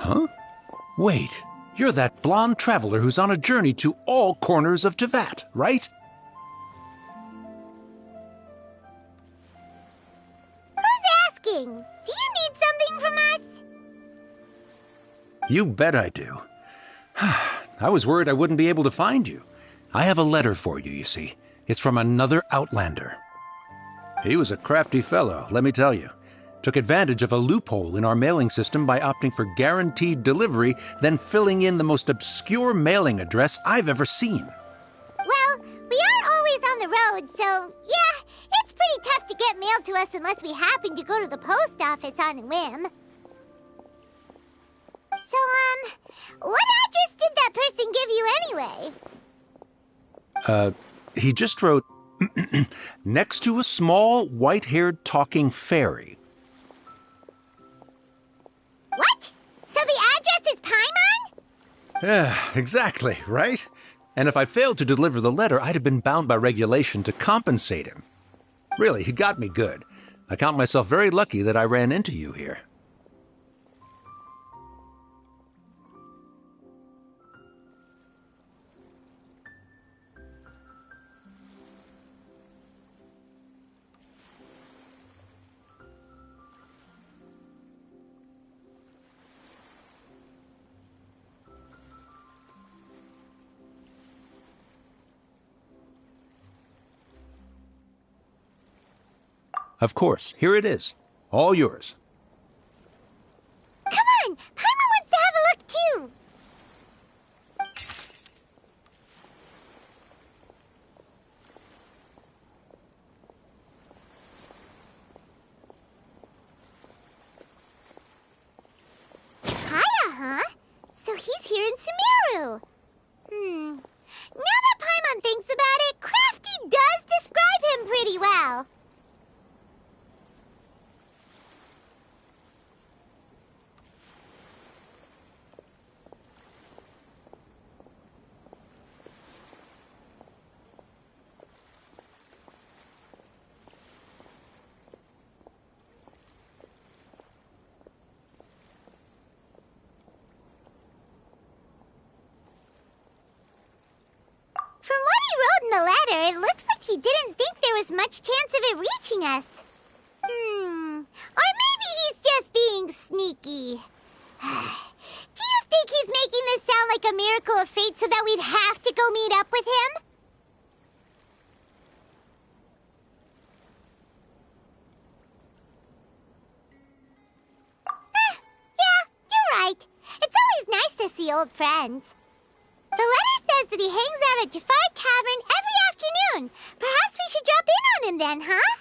Huh? Wait, you're that blonde traveler who's on a journey to all corners of Teyvat, right? Who's asking? Do you need something from us? You bet I do. I was worried I wouldn't be able to find you. I have a letter for you, you see. It's from another Outlander. He was a crafty fellow, let me tell you. Took advantage of a loophole in our mailing system by opting for guaranteed delivery, then filling in the most obscure mailing address I've ever seen. Well, we are always on the road, so yeah, it's pretty tough to get mail to us unless we happen to go to the post office on a whim. So, what address did that person give you anyway? He just wrote, next to a small, white-haired talking fairy. What? So the address is Paimon? Yeah, exactly, right? And if I failed to deliver the letter, I'd have been bound by regulation to compensate him. Really, he got me good. I count myself very lucky that I ran into you here. Of course, here it is. All yours. Come on! Paimon wants to have a look too! Hiya, huh? So he's here in Sumeru. Now that Paimon thinks about it, Crafty does describe him pretty well. From what he wrote in the letter, it looks like he didn't think there was much chance of it reaching us. Or maybe he's just being sneaky. Do you think he's making this sound like a miracle of fate so that we'd have to go meet up with him? Yeah, you're right. It's always nice to see old friends. The letter says that he hangs out at Jafar Tavern every afternoon. Perhaps we should drop in on him then, huh?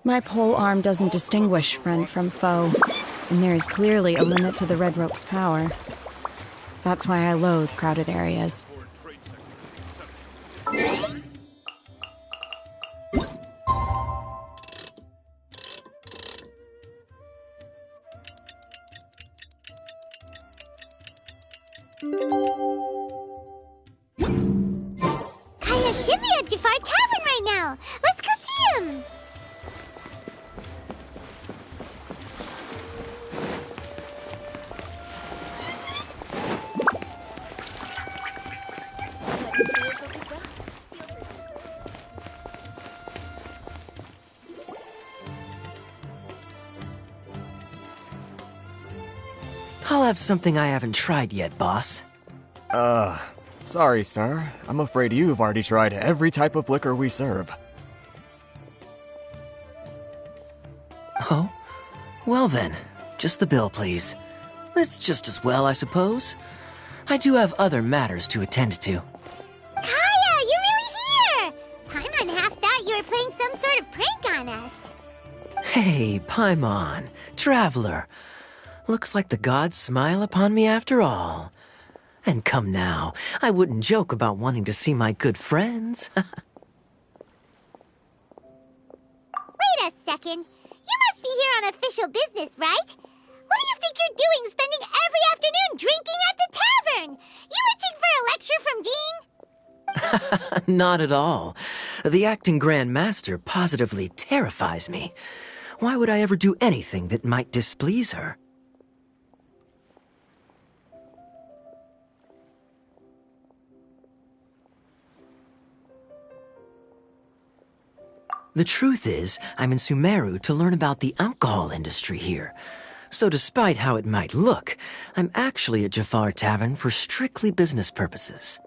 My pole arm doesn't distinguish friend from foe, and there is clearly a limit to the red rope's power. That's why I loathe crowded areas. Kaya should be at Jafar Tavern right now. Let's go see him. I'll have something I haven't tried yet, boss. Sorry, sir. I'm afraid you've already tried every type of liquor we serve. Oh? Well then, just the bill, please. It's just as well, I suppose. I do have other matters to attend to. Kaya, you're really here! Paimon half thought you were playing some sort of prank on us. Hey, Paimon, traveler. Looks like the gods smile upon me after all. And come now, I wouldn't joke about wanting to see my good friends. Wait a second. You must be here on official business, right? What do you think you're doing spending every afternoon drinking at the tavern? You itching for a lecture from Jean? Not at all. The acting Grand Master positively terrifies me. Why would I ever do anything that might displease her? The truth is, I'm in Sumeru to learn about the alcohol industry here. So despite how it might look, I'm actually at Jafar Tavern for strictly business purposes.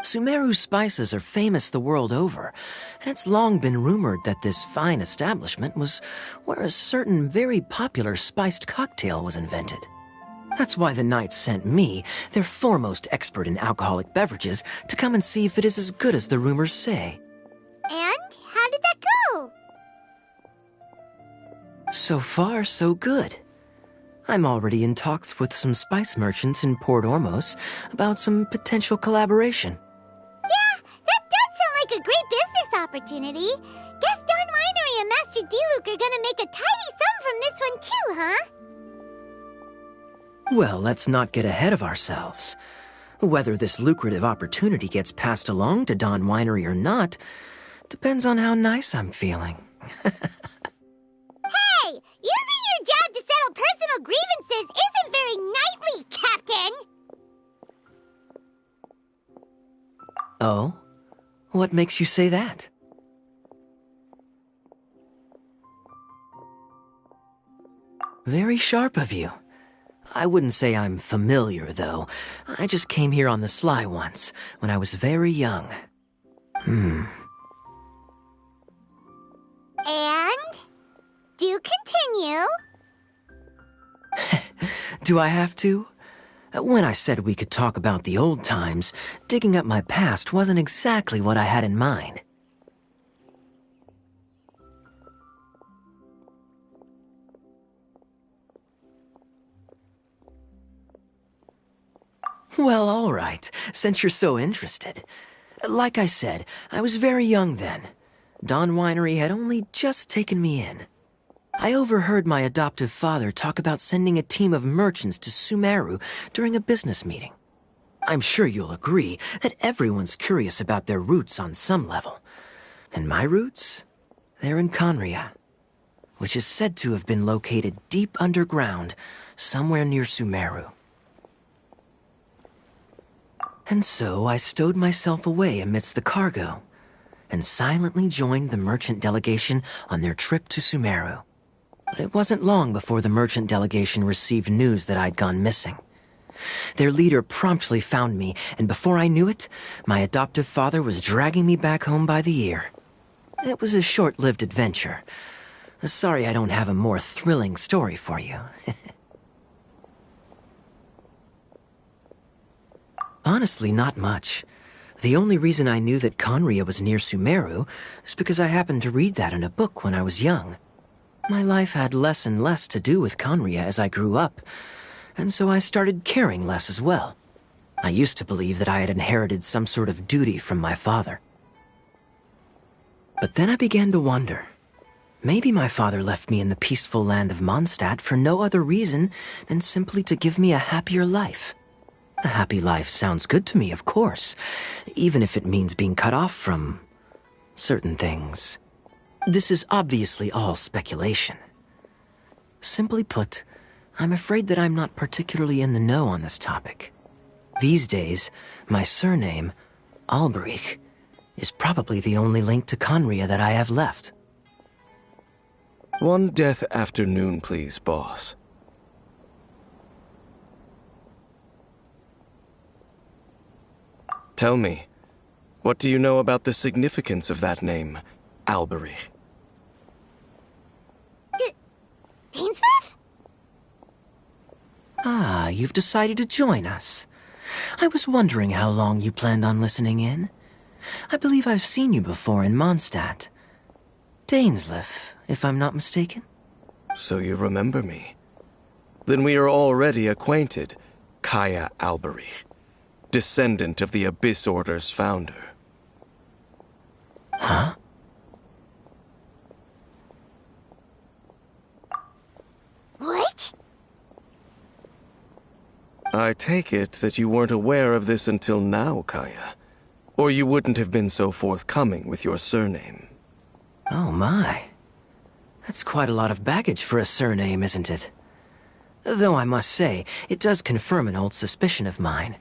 Sumeru spices are famous the world over, and it's long been rumored that this fine establishment was where a certain very popular spiced cocktail was invented. That's why the Knights sent me, their foremost expert in alcoholic beverages, to come and see if it is as good as the rumors say. And how did that go? So far, so good. I'm already in talks with some spice merchants in Port Ormos about some potential collaboration. Yeah, that does sound like a great business opportunity. Guess Don Winery and Master D-Luke are gonna make a tidy sum from this one too, huh? Well, let's not get ahead of ourselves. Whether this lucrative opportunity gets passed along to Don Winery or not depends on how nice I'm feeling. Hey, using your job to settle personal grievances isn't very knightly, Captain! Oh? What makes you say that? Very sharp of you. I wouldn't say I'm familiar, though. I just came here on the sly once, when I was very young. And? Do continue. Do I have to? When I said we could talk about the old times, digging up my past wasn't exactly what I had in mind. Well, all right, since you're so interested. Like I said, I was very young then. Don Winery had only just taken me in. I overheard my adoptive father talk about sending a team of merchants to Sumeru during a business meeting. I'm sure you'll agree that everyone's curious about their roots on some level. And my roots? They're in Conria, which is said to have been located deep underground, somewhere near Sumeru. And so I stowed myself away amidst the cargo, and silently joined the merchant delegation on their trip to Sumeru. But it wasn't long before the merchant delegation received news that I'd gone missing. Their leader promptly found me, and before I knew it, my adoptive father was dragging me back home by the ear. It was a short-lived adventure. Sorry I don't have a more thrilling story for you. Honestly, not much. The only reason I knew that Conria was near Sumeru is because I happened to read that in a book when I was young. My life had less and less to do with Conria as I grew up, and so I started caring less as well. I used to believe that I had inherited some sort of duty from my father. But then I began to wonder. Maybe my father left me in the peaceful land of Mondstadt for no other reason than simply to give me a happier life. A happy life sounds good to me, of course, even if it means being cut off from certain things. This is obviously all speculation. Simply put, I'm afraid that I'm not particularly in the know on this topic. These days, my surname, Alberich, is probably the only link to Conria that I have left. One death afternoon, please, boss. Tell me, what do you know about the significance of that name, Alberich? Dainsleif? Ah, you've decided to join us. I was wondering how long you planned on listening in. I believe I've seen you before in Mondstadt. Dainsleif, if I'm not mistaken. So you remember me. Then we are already acquainted, Kaya Alberich, descendant of the Abyss Order's founder. Huh? What? I take it that you weren't aware of this until now, Kaya. Or you wouldn't have been so forthcoming with your surname. Oh my. That's quite a lot of baggage for a surname, isn't it? Though I must say, it does confirm an old suspicion of mine.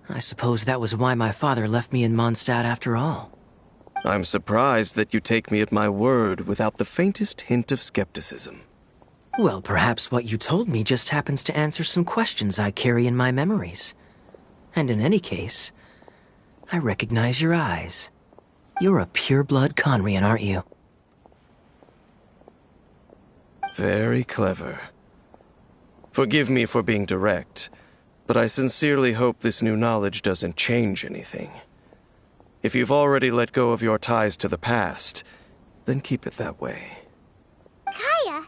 I suppose that was why my father left me in Mondstadt after all. I'm surprised that you take me at my word without the faintest hint of skepticism. Well, perhaps what you told me just happens to answer some questions I carry in my memories. And in any case, I recognize your eyes. You're a pure-blood Conrian, aren't you? Very clever. Forgive me for being direct, but I sincerely hope this new knowledge doesn't change anything. If you've already let go of your ties to the past, then keep it that way. Kaya,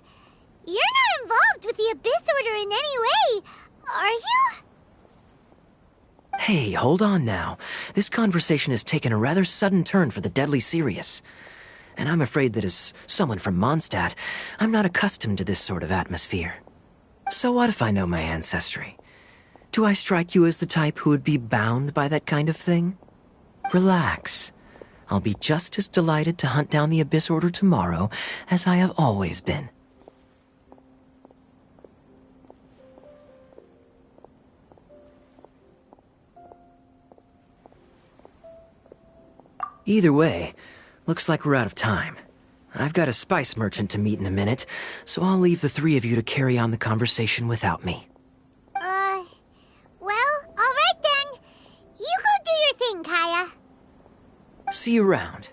you're not involved with the Abyss Order in any way, are you? Hey, hold on now. This conversation has taken a rather sudden turn for the deadly serious. And I'm afraid that as someone from Mondstadt, I'm not accustomed to this sort of atmosphere. So what if I know my ancestry? Do I strike you as the type who would be bound by that kind of thing? Relax. I'll be just as delighted to hunt down the Abyss Order tomorrow as I have always been. Either way, looks like we're out of time. I've got a spice merchant to meet in a minute, so I'll leave the three of you to carry on the conversation without me. Well, alright then. You go do your thing, Kaya. See you around.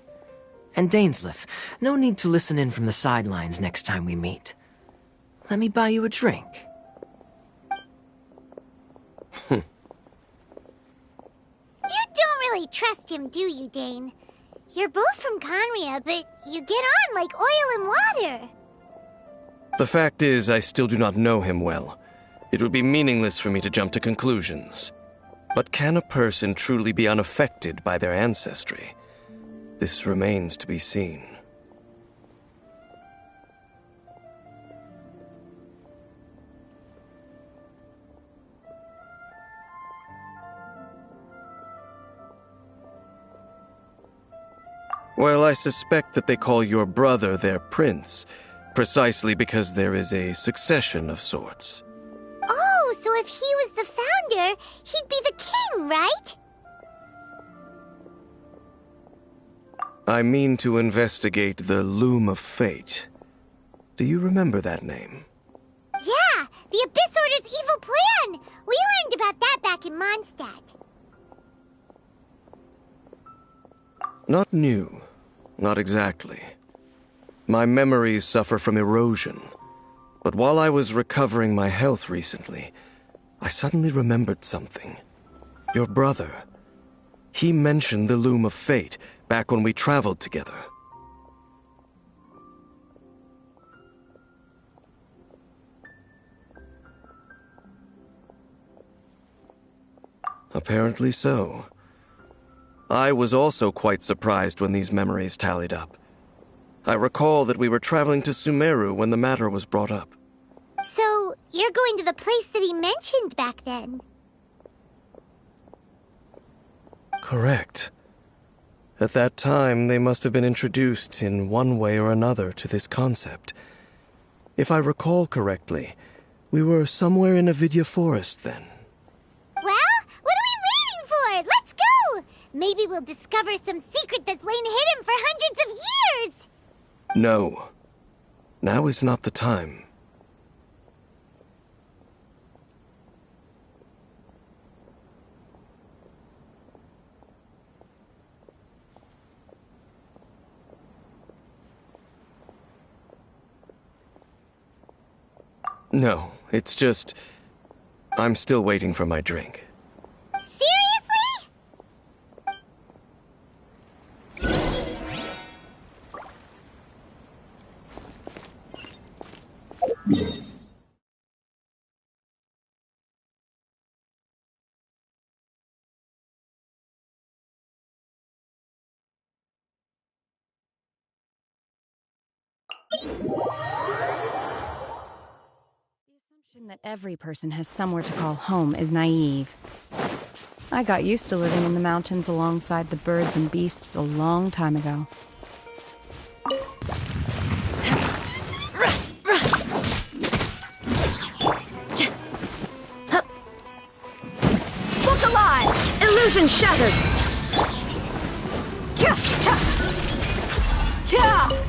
And Dainsleif, no need to listen in from the sidelines next time we meet. Let me buy you a drink. You don't really trust him, do you, Dane? You're both from Conria, but you get on like oil and water. The fact is, I still do not know him well. It would be meaningless for me to jump to conclusions. But can a person truly be unaffected by their ancestry? This remains to be seen. Well, I suspect that they call your brother their prince, precisely because there is a succession of sorts. Oh, so if he was the founder, he'd be the king, right? I mean to investigate the Loom of Fate. Do you remember that name? Yeah, the Abyss Order's evil plan! We learned about that back in Mondstadt. Not new. Not exactly. My memories suffer from erosion. But while I was recovering my health recently, I suddenly remembered something. Your brother. He mentioned the Loom of Fate back when we traveled together. Apparently so. I was also quite surprised when these memories tallied up. I recall that we were traveling to Sumeru when the matter was brought up. So, you're going to the place that he mentioned back then? Correct. At that time, they must have been introduced in one way or another to this concept. If I recall correctly, we were somewhere in Avidya Forest then. Well, what are we waiting for? Let's go! Maybe we'll discover some secret that's lain hidden for hundreds of years! No. Now is not the time. No, it's just... I'm still waiting for my drink. Seriously? That every person has somewhere to call home is naive. I got used to living in the mountains alongside the birds and beasts a long time ago. Look alive! Illusion shattered! Yeah! Yeah!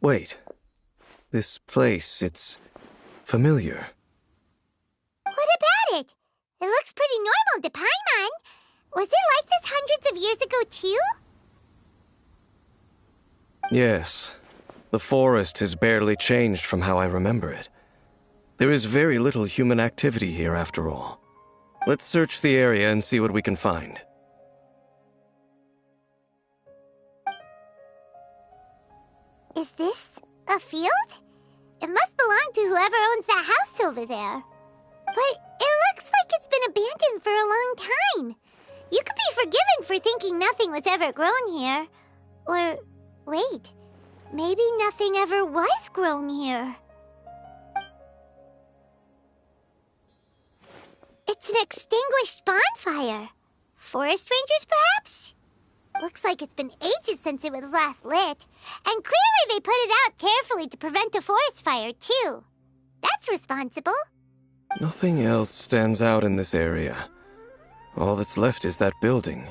Wait. This place, it's familiar. What about it? It looks pretty normal to Paimon. Was it like this hundreds of years ago, too? Yes. The forest has barely changed from how I remember it. There is very little human activity here, after all. Let's search the area and see what we can find. Is this a field? It must belong to whoever owns that house over there. But it looks like it's been abandoned for a long time. You could be forgiven for thinking nothing was ever grown here. Or, wait, maybe nothing ever was grown here. It's an extinguished bonfire. Forest rangers, perhaps? Looks like it's been ages since it was last lit. And clearly they put it out carefully to prevent a forest fire, too. That's responsible. Nothing else stands out in this area. All that's left is that building.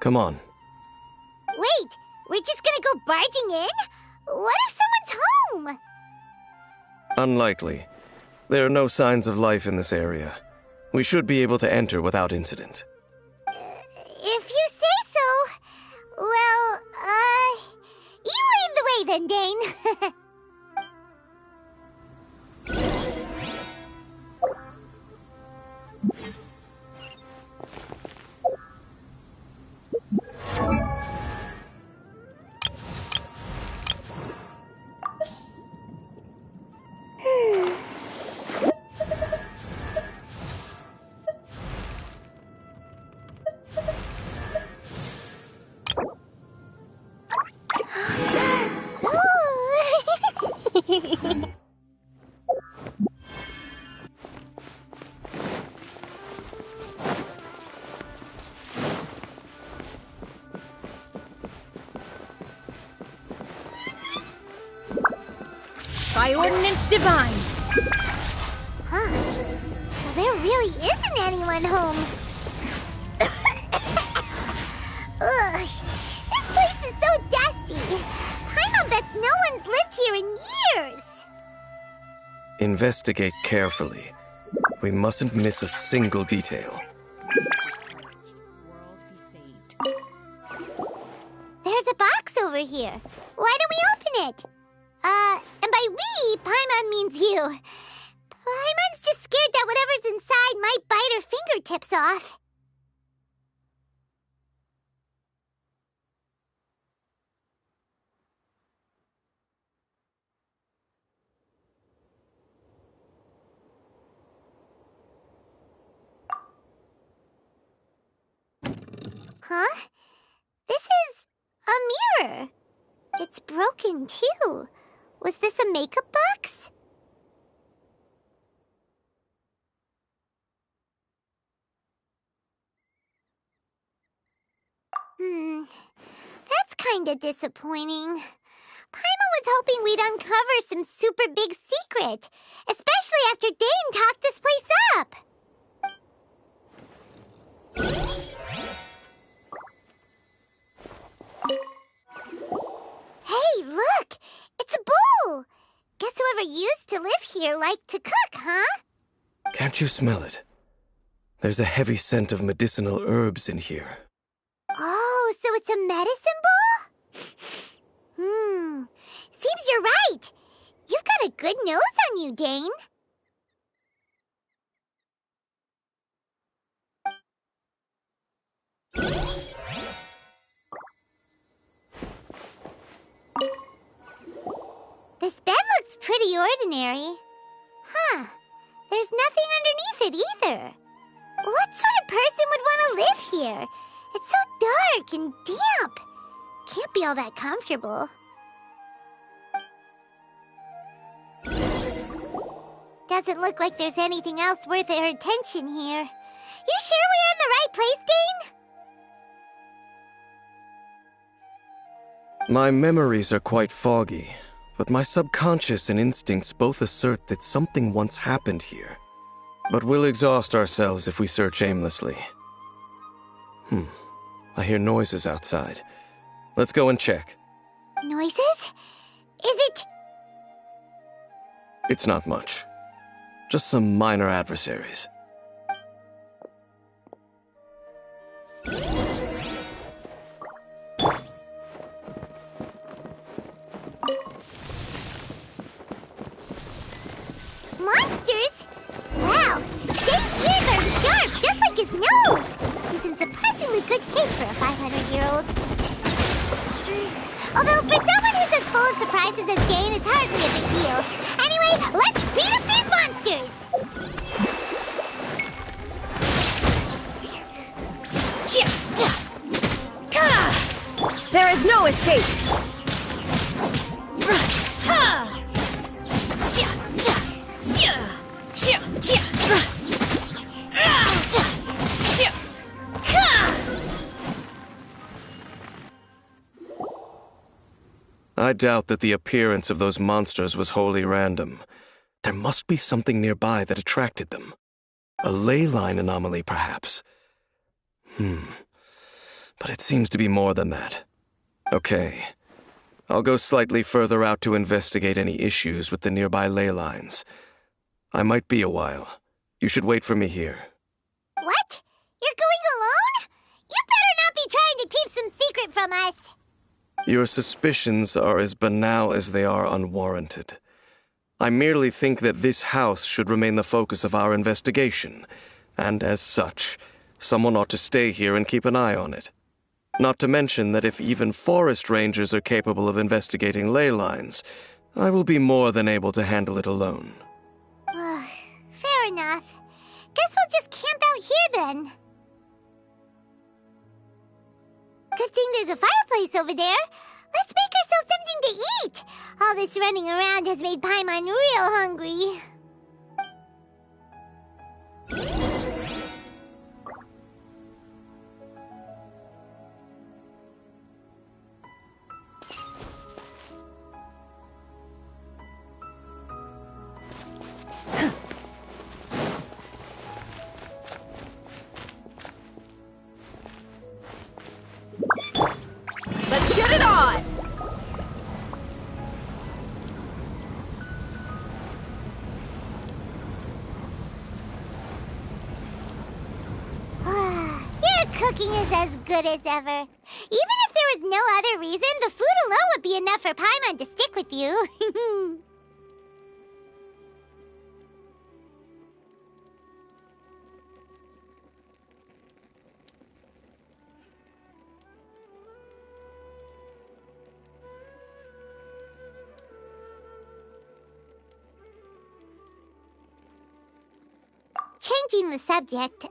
Come on. Wait, we're just gonna go barging in? What if someone's home? Unlikely. There are no signs of life in this area. We should be able to enter without incident. If you say so. Well, you lead the way then, Dane. By ordinance divine. Huh. So there really isn't anyone home. Ugh. This place is so dusty. Paimon bets no one's lived here in years. Investigate carefully. We mustn't miss a single detail. There's a box over here. Why don't we open it? And by we, Paimon means you. Paimon's just scared that whatever's inside might bite her fingertips off. Huh? This is a mirror. It's broken, too. Was this a makeup box? That's kinda disappointing. Paimon was hoping we'd uncover some super big secret, especially after Dane talked this place up. Hey, look! It's a bowl! Guess whoever used to live here liked to cook, huh? Can't you smell it? There's a heavy scent of medicinal herbs in here. Oh, so it's a medicine bowl? Seems you're right. You've got a good nose on you, Dane. This bed looks pretty ordinary. Huh. There's nothing underneath it either. What sort of person would want to live here? It's so dark and damp. Can't be all that comfortable. Doesn't look like there's anything else worth our attention here. You sure we're in the right place, Dane? My memories are quite foggy, but my subconscious and instincts both assert that something once happened here. But we'll exhaust ourselves if we search aimlessly. I hear noises outside. Let's go and check. Noises? Is it... It's not much. Just some minor adversaries. Monsters? Wow, Dane's ears are sharp, just like his nose. He's in surprisingly good shape for a 500-year-old. Although for someone who's as full of surprises as Dane, it's hardly a big deal. Anyway, let's beat up these monsters! There is no escape. I doubt that the appearance of those monsters was wholly random. There must be something nearby that attracted them. A ley line anomaly, perhaps. But it seems to be more than that. Okay. I'll go slightly further out to investigate any issues with the nearby ley lines. I might be a while. You should wait for me here. What? You're going alone? You better not be trying to keep some secret from us. Your suspicions are as banal as they are unwarranted. I merely think that this house should remain the focus of our investigation, and as such, someone ought to stay here and keep an eye on it. Not to mention that if even forest rangers are capable of investigating ley lines, I will be more than able to handle it alone. Fair enough. Guess we'll just camp out here then. Good thing there's a fireplace over there. Let's make ourselves something to eat. All this running around has made Paimon real hungry. cooking is as good as ever. Even if there was no other reason, the food alone would be enough for Paimon to stick with you. Changing the subject,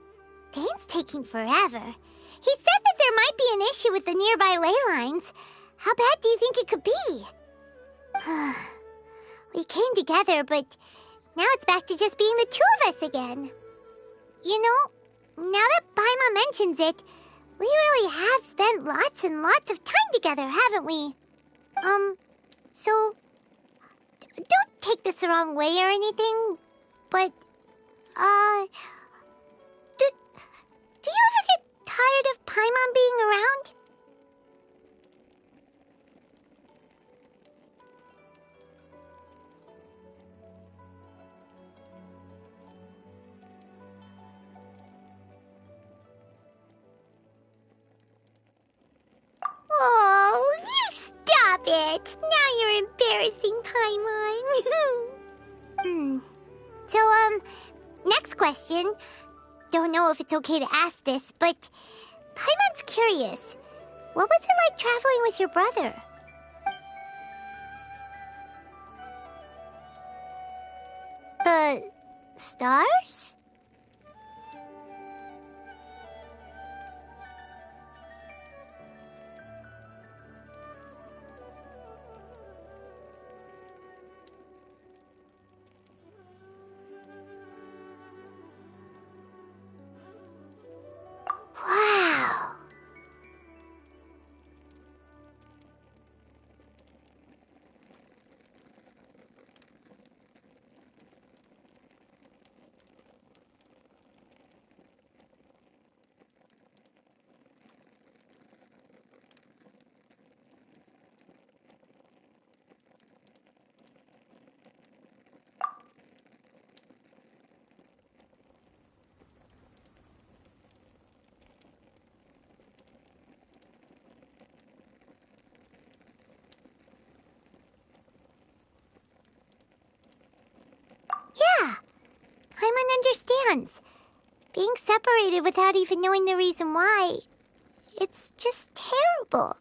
Dane's taking forever. He said that there might be an issue with the nearby ley lines. How bad do you think it could be? We came together, but now it's back to just being the two of us again. You know, now that Paimon mentions it, we really have spent lots and lots of time together, haven't we? So, don't take this the wrong way or anything, but, do you ever get tired of Paimon being around? Oh, you stop it! Now you're embarrassing Paimon. So, next question. Don't know if it's okay to ask this, but Paimon's curious. What was it like traveling with your brother? The stars? Wow. Yeah, Paimon understands. Being separated without even knowing the reason why, it's just terrible.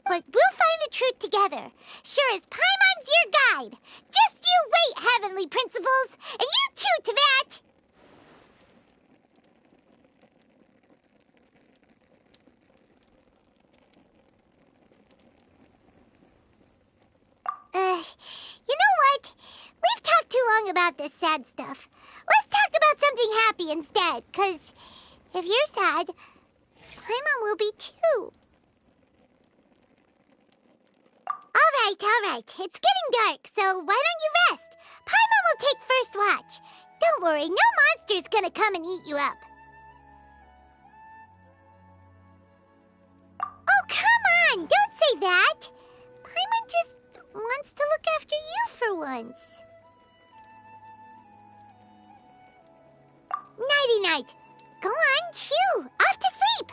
But we'll find the truth together. Sure as Paimon's your guide. Just you wait, Heavenly Principles! And you too, Teyvat! You know what? We've talked too long about this sad stuff. Let's talk about something happy instead, 'cause if you're sad, Paimon will be too. All right. It's getting dark, so why don't you rest? Paimon will take first watch. Don't worry, no monster's gonna come and eat you up. Oh, come on! Don't say that! Paimon just wants to look after you for once. Nighty-night. Go on, shoo! Off to sleep!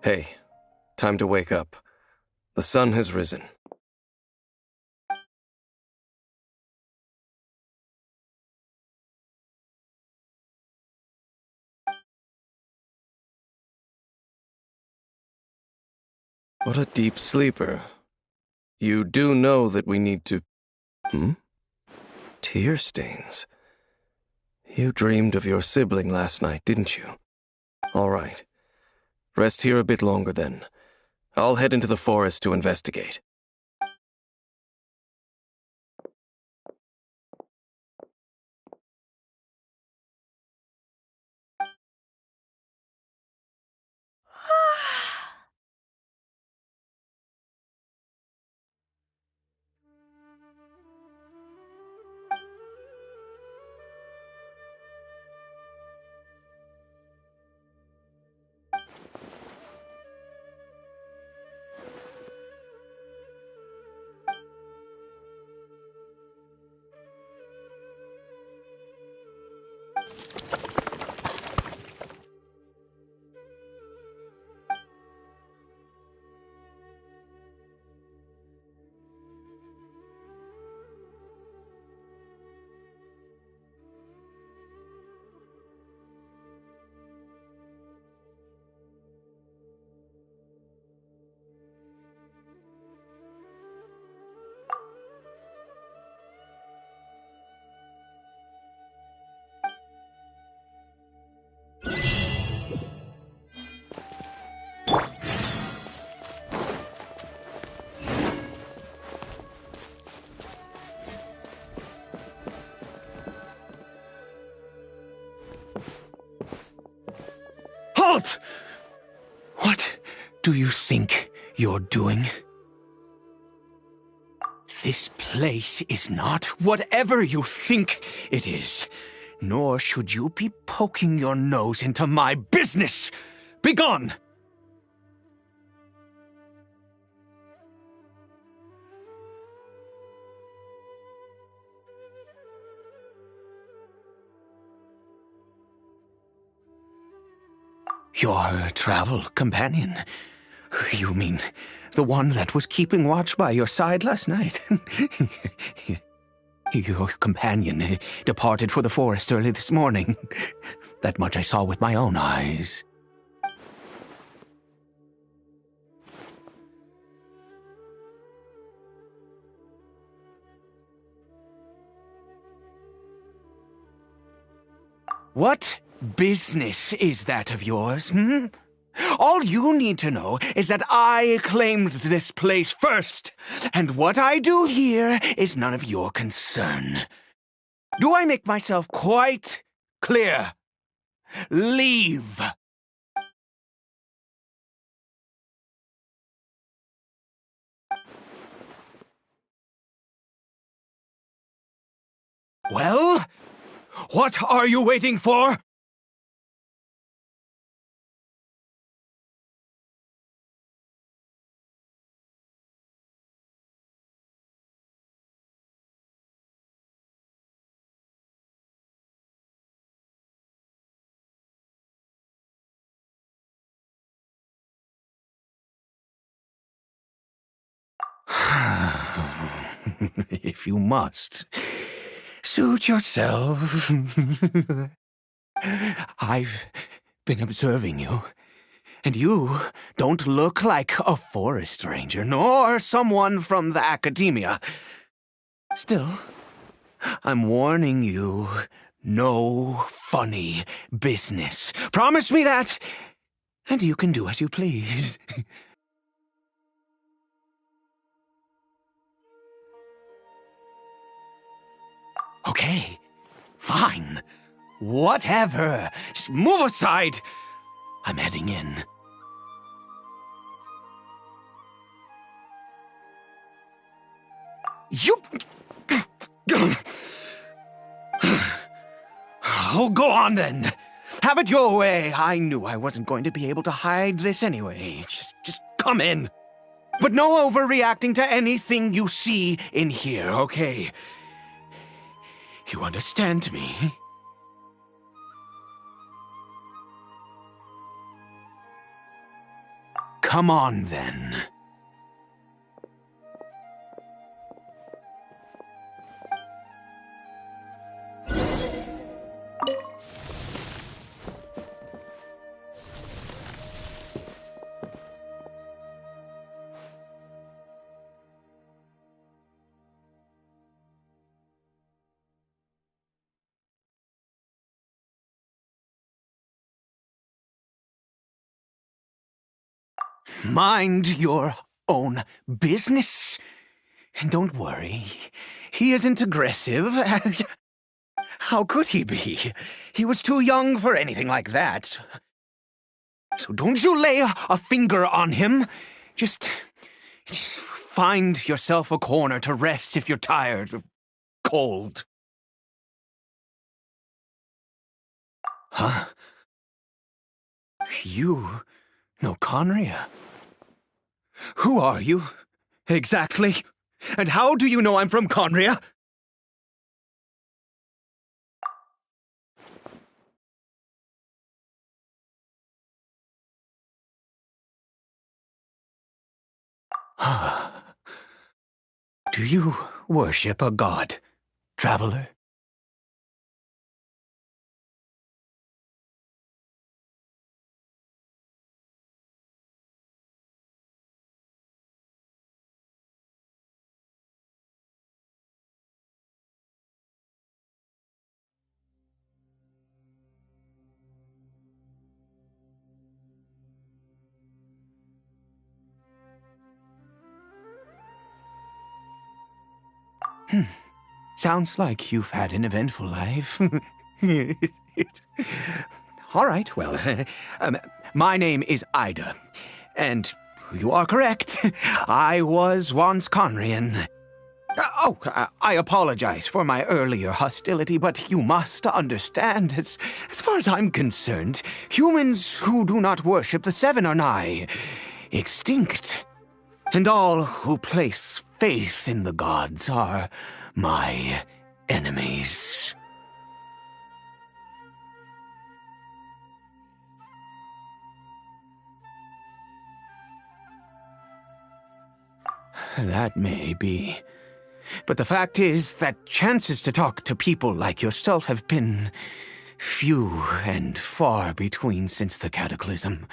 Hey, time to wake up. The sun has risen. What a deep sleeper. You do know that we need to... Tear stains. You dreamed of your sibling last night, didn't you? All right. Rest here a bit longer then. I'll head into the forest to investigate. do you think you're doing? This place is not whatever you think it is, nor should you be poking your nose into my business. Begone! Your travel companion? You mean the one that was keeping watch by your side last night? Your companion departed for the forest early this morning. That much I saw with my own eyes. What business is that of yours, All you need to know is that I claimed this place first, and what I do here is none of your concern. Do I make myself quite clear? Leave! Well, what are you waiting for? If you must, suit yourself. I've been observing you, and you don't look like a forest ranger, nor someone from the academia. Still, I'm warning you, no funny business. Promise me that, and you can do as you please. Okay, fine. Whatever. Just move aside. I'm heading in. You... Oh, go on then. Have it your way. I knew I wasn't going to be able to hide this anyway. Just come in. But no overreacting to anything you see in here, okay? You understand me? Come on, then. Mind your own business. And don't worry, he isn't aggressive. How could he be? He was too young for anything like that. So don't you lay a finger on him. Just find yourself a corner to rest if you're tired or cold. Huh? You know Conria? Who are you, exactly? And how do you know I'm from Conria? Do you worship a god, traveler? Sounds like you've had an eventful life. All right, well, my name is Ida, and You are correct. I was once Conrian. I apologize for my earlier hostility, but you must understand, as far as I'm concerned, humans who do not worship the Seven are nigh extinct. And all who place faith in the gods are my enemies. That may be. But the fact is that chances to talk to people like yourself have been few and far between since the cataclysm.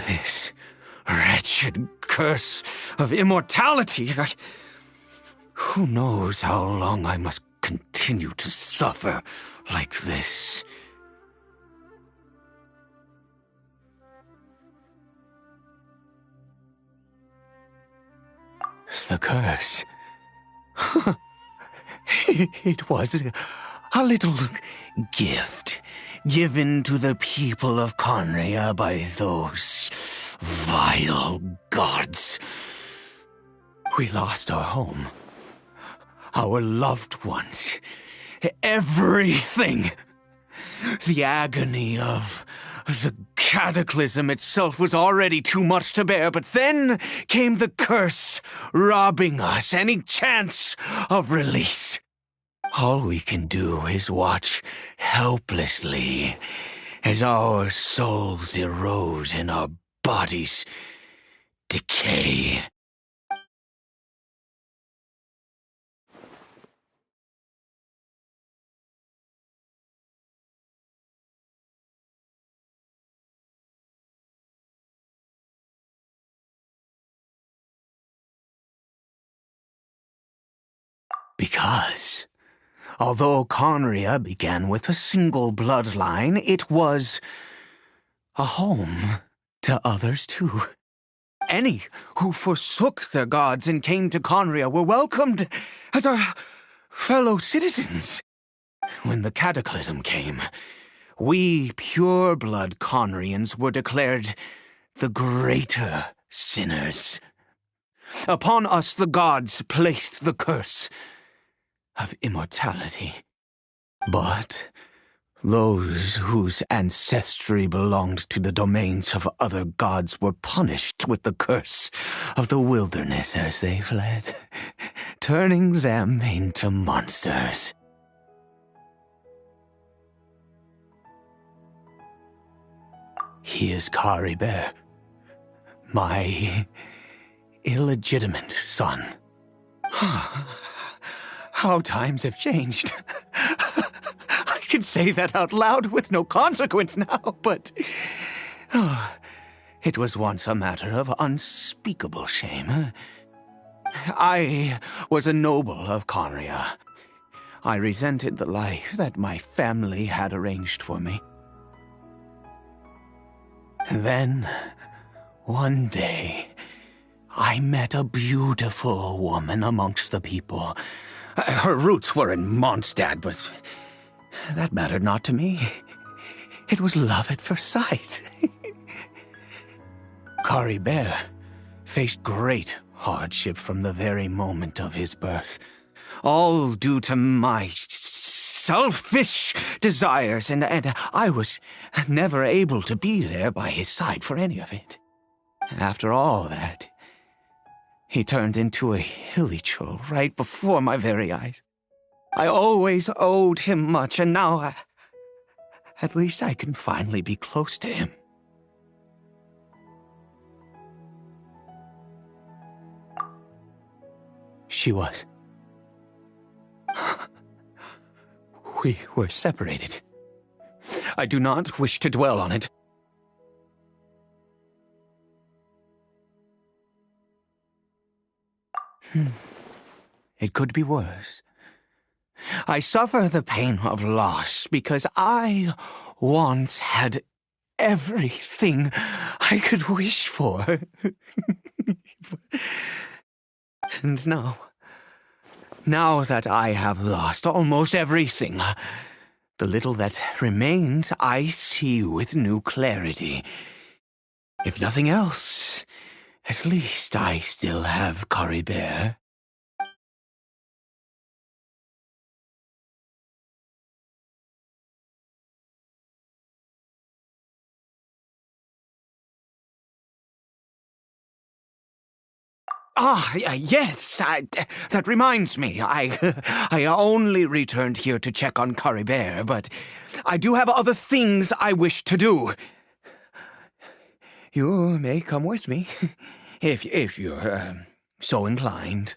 This wretched curse of immortality. Who knows how long I must continue to suffer like this? The curse. It was a little gift given to the people of Conria by those vile gods. We lost our home, our loved ones, everything. The agony of the cataclysm itself was already too much to bear, but then came the curse, robbing us any chance of release. All we can do is watch helplessly as our souls erode and our bodies decay. Because, although Conria began with a single bloodline, it was a home to others too. Any who forsook their gods and came to Conria were welcomed as our fellow citizens. When the cataclysm came, we pure-blood Conrians were declared the greater sinners. Upon us the gods placed the curse of immortality. But those whose ancestry belonged to the domains of other gods were punished with the curse of the wilderness as they fled, turning them into monsters. He is Caribert, my illegitimate son. How times have changed. I can say that out loud with no consequence now, but it was once a matter of unspeakable shame. I was a noble of Conria. I resented the life that my family had arranged for me. Then, one day, I met a beautiful woman amongst the people. Her roots were in Mondstadt, but that mattered not to me. It was love at first sight. Caribert faced great hardship from the very moment of his birth, all due to my selfish desires, and I was never able to be there by his side for any of it. After all that, he turned into a hilichurl right before my very eyes. I always owed him much, and now at least I can finally be close to him. She was. We were separated. I do not wish to dwell on it. It could be worse. I suffer the pain of loss because I once had everything I could wish for. And now that I have lost almost everything, the little that remains I see with new clarity. If nothing else, at least I still have Caribert. Yes, that reminds me. I only returned here to check on Caribert, but I do have other things I wish to do. You may come with me, if you're so inclined.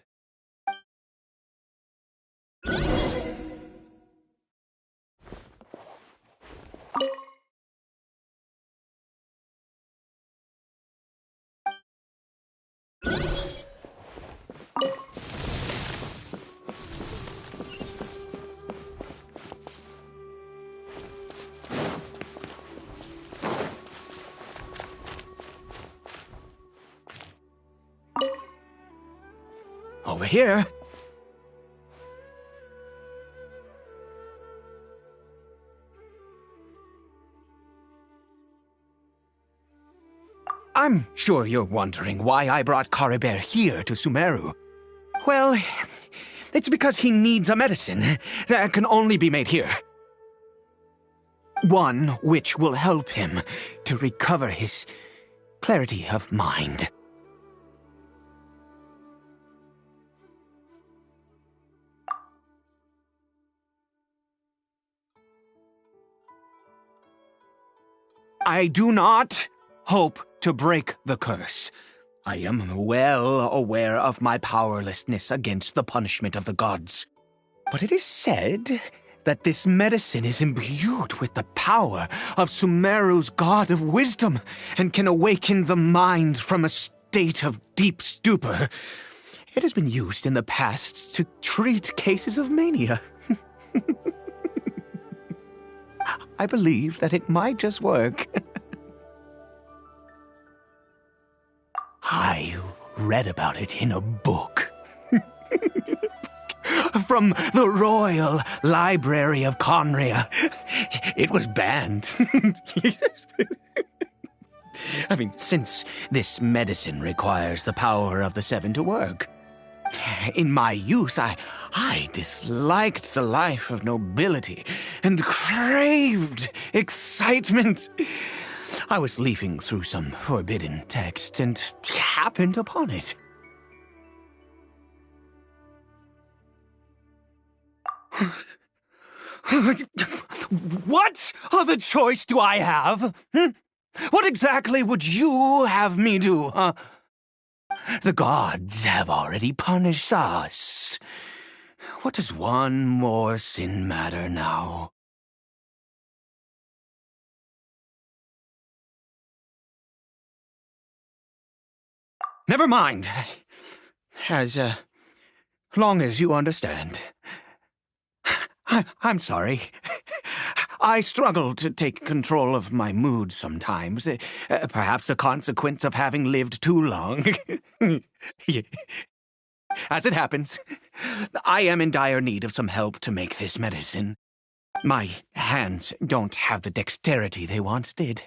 Over here. I'm sure you're wondering why I brought Caribert here to Sumeru. Well, it's because he needs a medicine that can only be made here. One which will help him to recover his clarity of mind. I do not hope to break the curse. I am well aware of my powerlessness against the punishment of the gods. But it is said that this medicine is imbued with the power of Sumeru's god of wisdom and can awaken the mind from a state of deep stupor. It has been used in the past to treat cases of mania. I believe that it might just work. I read about it in a book. From the Royal Library of Conria. It was banned. I mean, since this medicine requires the power of the Seven to work. In my youth, I disliked the life of nobility and craved excitement. I was leafing through some forbidden text and happened upon it. What other choice do I have? What exactly would you have me do, huh? The gods have already punished us. What does one more sin matter now? Never mind. As long as you understand. I'm sorry. I struggle to take control of my mood sometimes. Perhaps a consequence of having lived too long. As it happens, I am in dire need of some help to make this medicine. My hands don't have the dexterity they once did.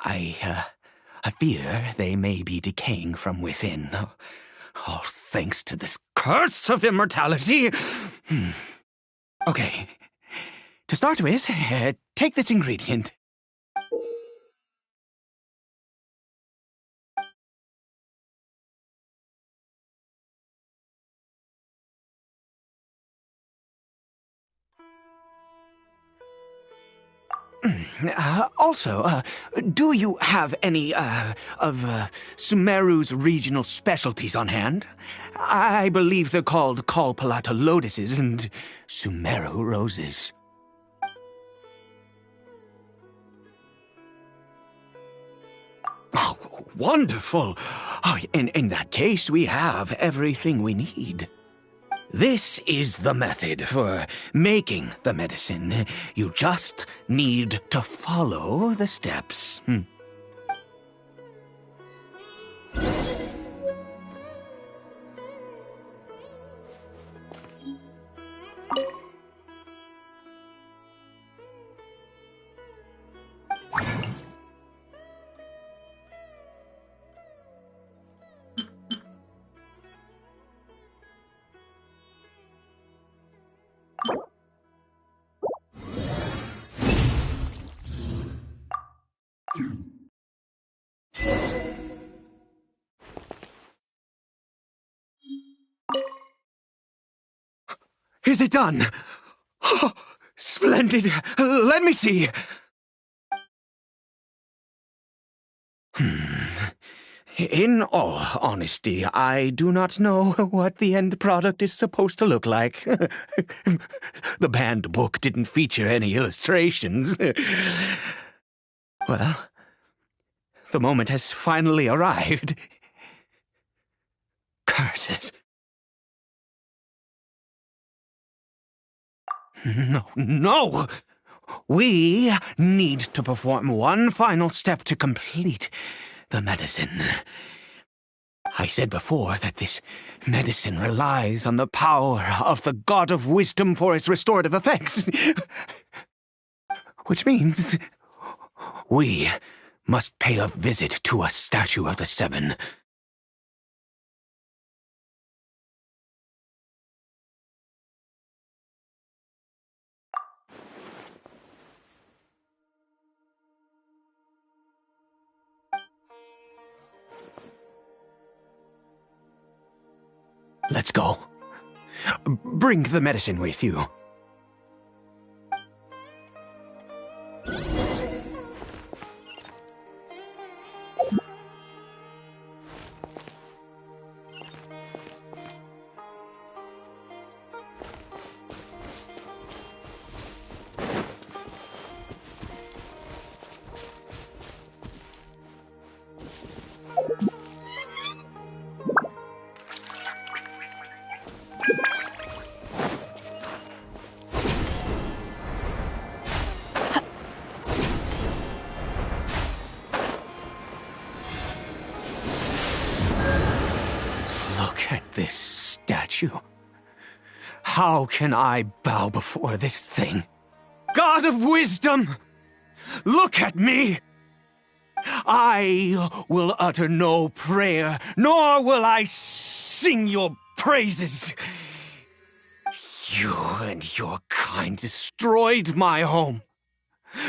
I fear they may be decaying from within. All thanks to this curse of immortality. Okay. To start with, take this ingredient. Also, do you have any, of Sumeru's regional specialties on hand? I believe they're called Kalpalata lotuses and Sumeru roses. Oh, wonderful! Oh, in that case, we have everything we need. This is the method for making the medicine. You just need to follow the steps. Is it done? Oh, splendid. Let me see. In all honesty, I do not know what the end product is supposed to look like. The banned book didn't feature any illustrations. Well, the moment has finally arrived. Curses. No! We need to perform one final step to complete the medicine. I said before that this medicine relies on the power of the God of Wisdom for its restorative effects. Which means we must pay a visit to a statue of the Seven. Let's go. Bring the medicine with you. This statue. How can I bow before this thing? God of Wisdom! Look at me! I will utter no prayer, nor will I sing your praises. You and your kind destroyed my home,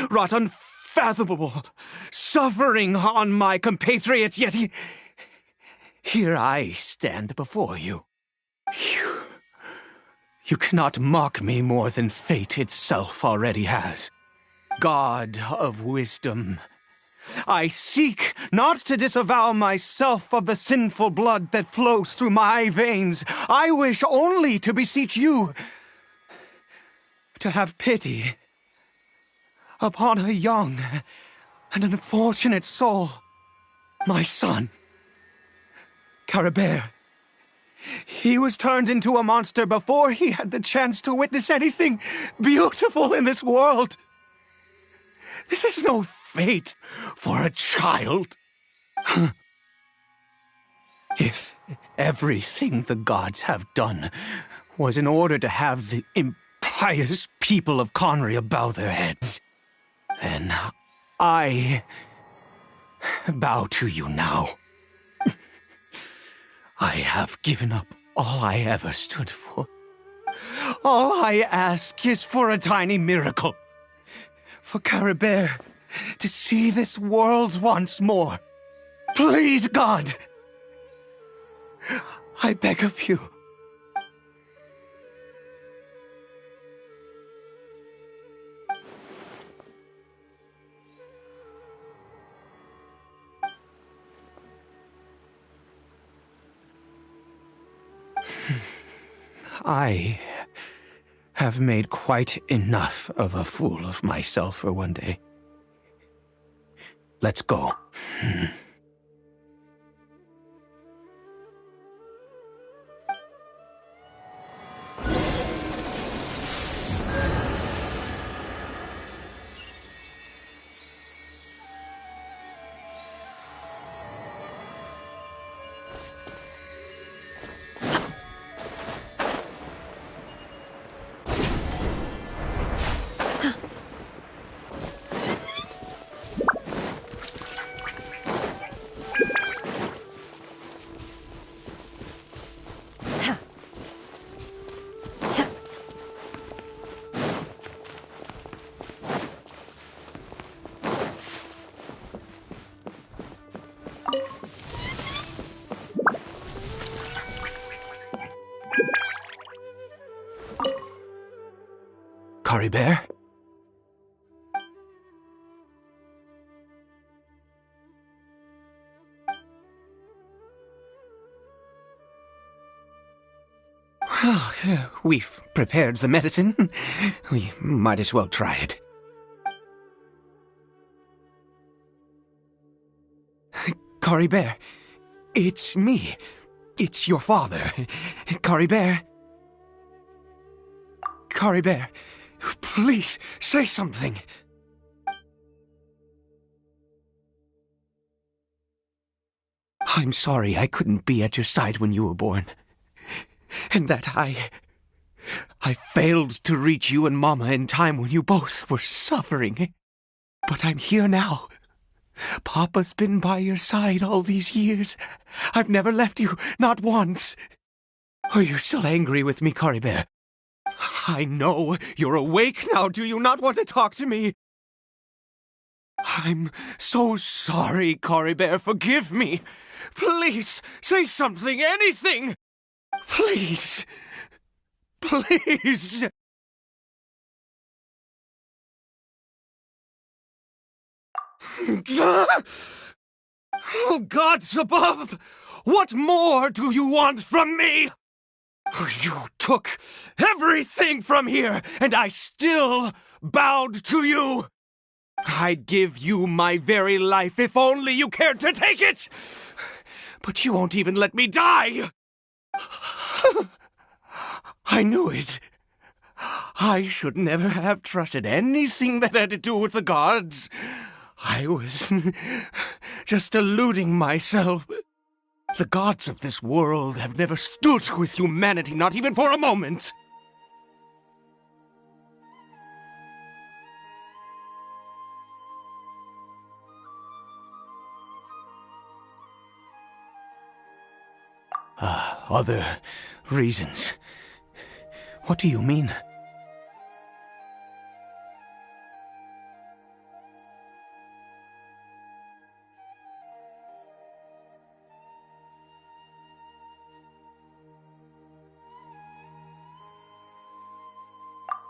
wrought unfathomable suffering on my compatriots, yet here I stand before you. You cannot mock me more than fate itself already has. God of Wisdom, I seek not to disavow myself of the sinful blood that flows through my veins. I wish only to beseech you to have pity upon a young and unfortunate soul, my son. Caribert. He was turned into a monster before he had the chance to witness anything beautiful in this world. This is no fate for a child. If everything the gods have done was in order to have the impious people of Conria bow their heads, then I bow to you now. I have given up all I ever stood for. All I ask is for a tiny miracle. For Caribert to see this world once more. Please, God! I beg of you. I have made quite enough of a fool of myself for one day. Let's go. Caribert? Well, we've prepared the medicine. We might as well try it. Caribert, it's me. It's your father. Caribert. Caribert, please say something. I'm sorry I couldn't be at your side when you were born. And that I failed to reach you and Mama in time when you both were suffering. But I'm here now. Papa's been by your side all these years. I've never left you, not once. Are you still angry with me, Caribert? I know you're awake now. Do you not want to talk to me? I'm so sorry, Caribert. Forgive me. Please, say something, anything. Please. Please. Oh, gods above! What more do you want from me? You took everything from here, and I still bowed to you. I'd give you my very life if only you cared to take it. But you won't even let me die. I knew it. I should never have trusted anything that had to do with the gods. I was just deluding myself. The gods of this world have never stood with humanity, not even for a moment. Other reasons. What do you mean?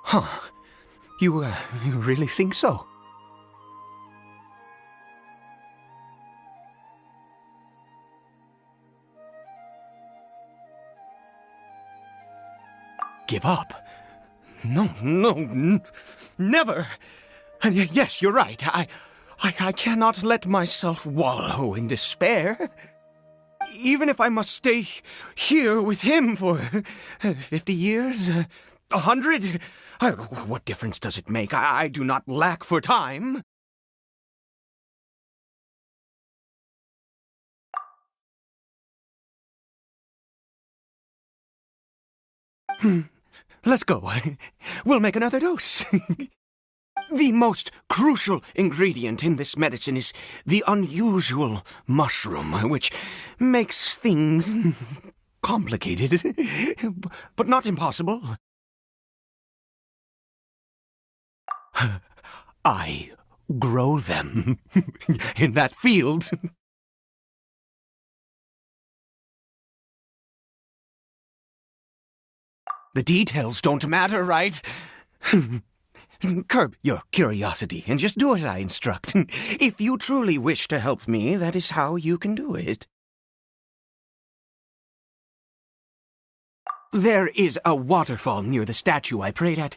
Huh. You really think so? Give up? No, never. And yes, you're right. I cannot let myself wallow in despair. Even if I must stay here with him for 50 years, 100, what difference does it make? I do not lack for time. Let's go. We'll make another dose. The most crucial ingredient in this medicine is the unusual mushroom, which makes things complicated, but not impossible. I grow them in that field. The details don't matter, right? Curb your curiosity and just do as I instruct. If you truly wish to help me, that is how you can do it. There is a waterfall near the statue I prayed at.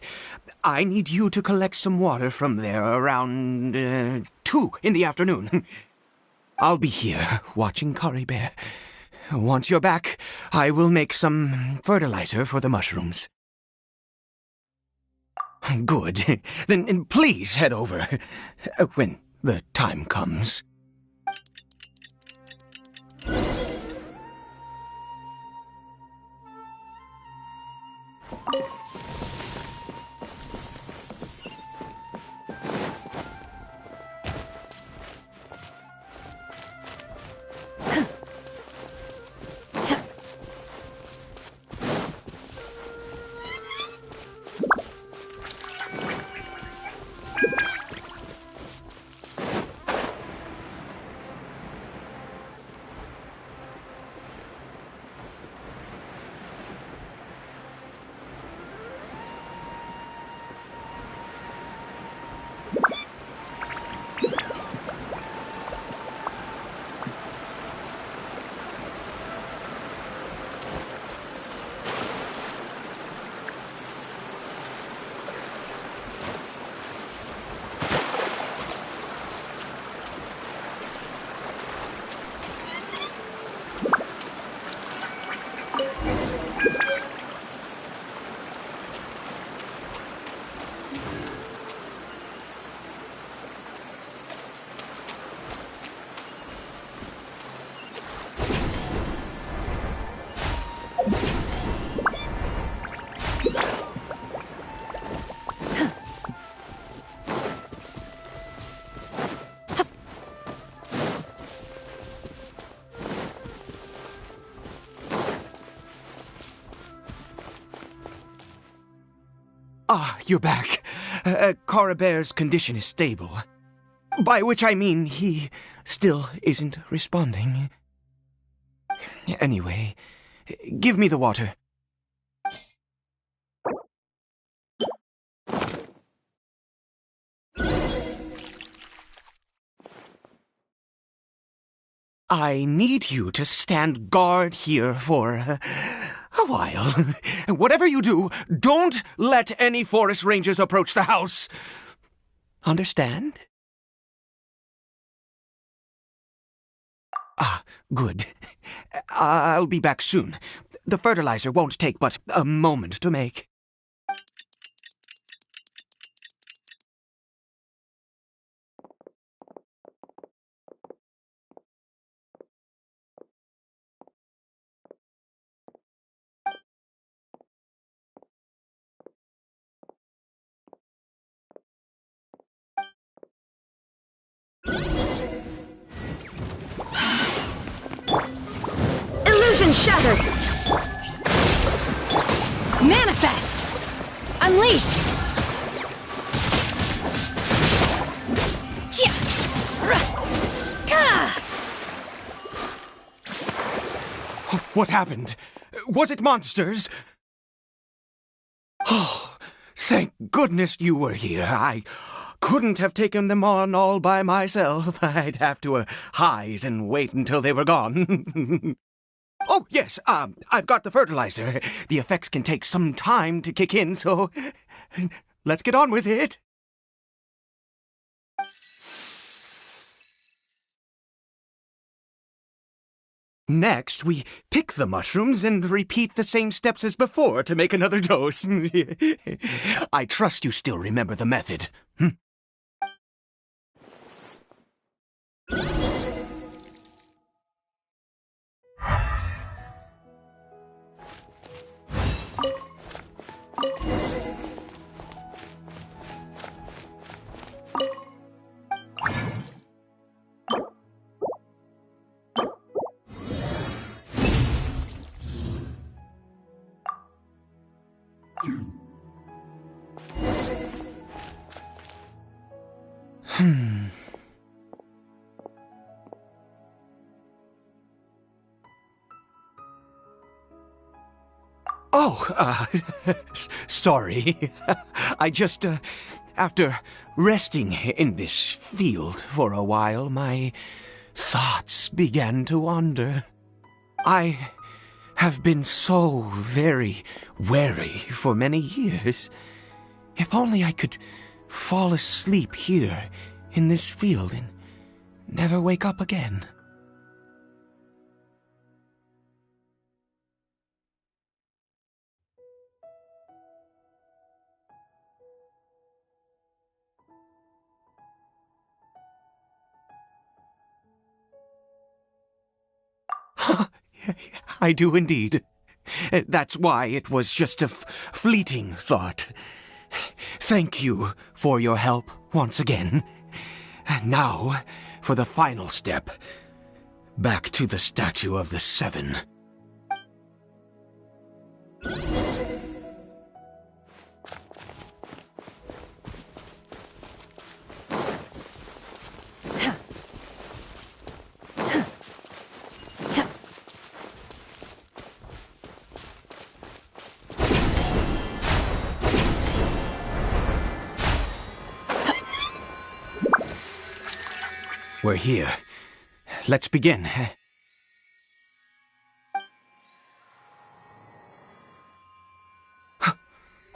I need you to collect some water from there around 2 in the afternoon. I'll be here watching Caribert. Once you're back, I will make some fertilizer for the mushrooms. Good. Then please head over when the time comes. Ah, you're back. Caribert's condition is stable. By which I mean he still isn't responding. Anyway, give me the water. I need you to stand guard here for a while. Whatever you do, don't let any forest rangers approach the house. Understand? Ah, good. I'll be back soon. The fertilizer won't take but a moment to make. Illusion shattered! Manifest! Unleash! What happened? Was it monsters? Oh, thank goodness you were here. I couldn't have taken them on all by myself. I'd have to hide and wait until they were gone. Oh, yes, I've got the fertilizer. The effects can take some time to kick in, so let's get on with it. Next, we pick the mushrooms and repeat the same steps as before to make another dose. I trust you still remember the method. Oh, sorry. I just, after resting in this field for a while, my thoughts began to wander. I have been so very wary for many years. If only I could fall asleep here in this field and never wake up again. I do indeed. That's why it was just a fleeting thought. Thank you for your help once again. And now, for the final step. Back to the Statue of the Seven. We're here. Let's begin.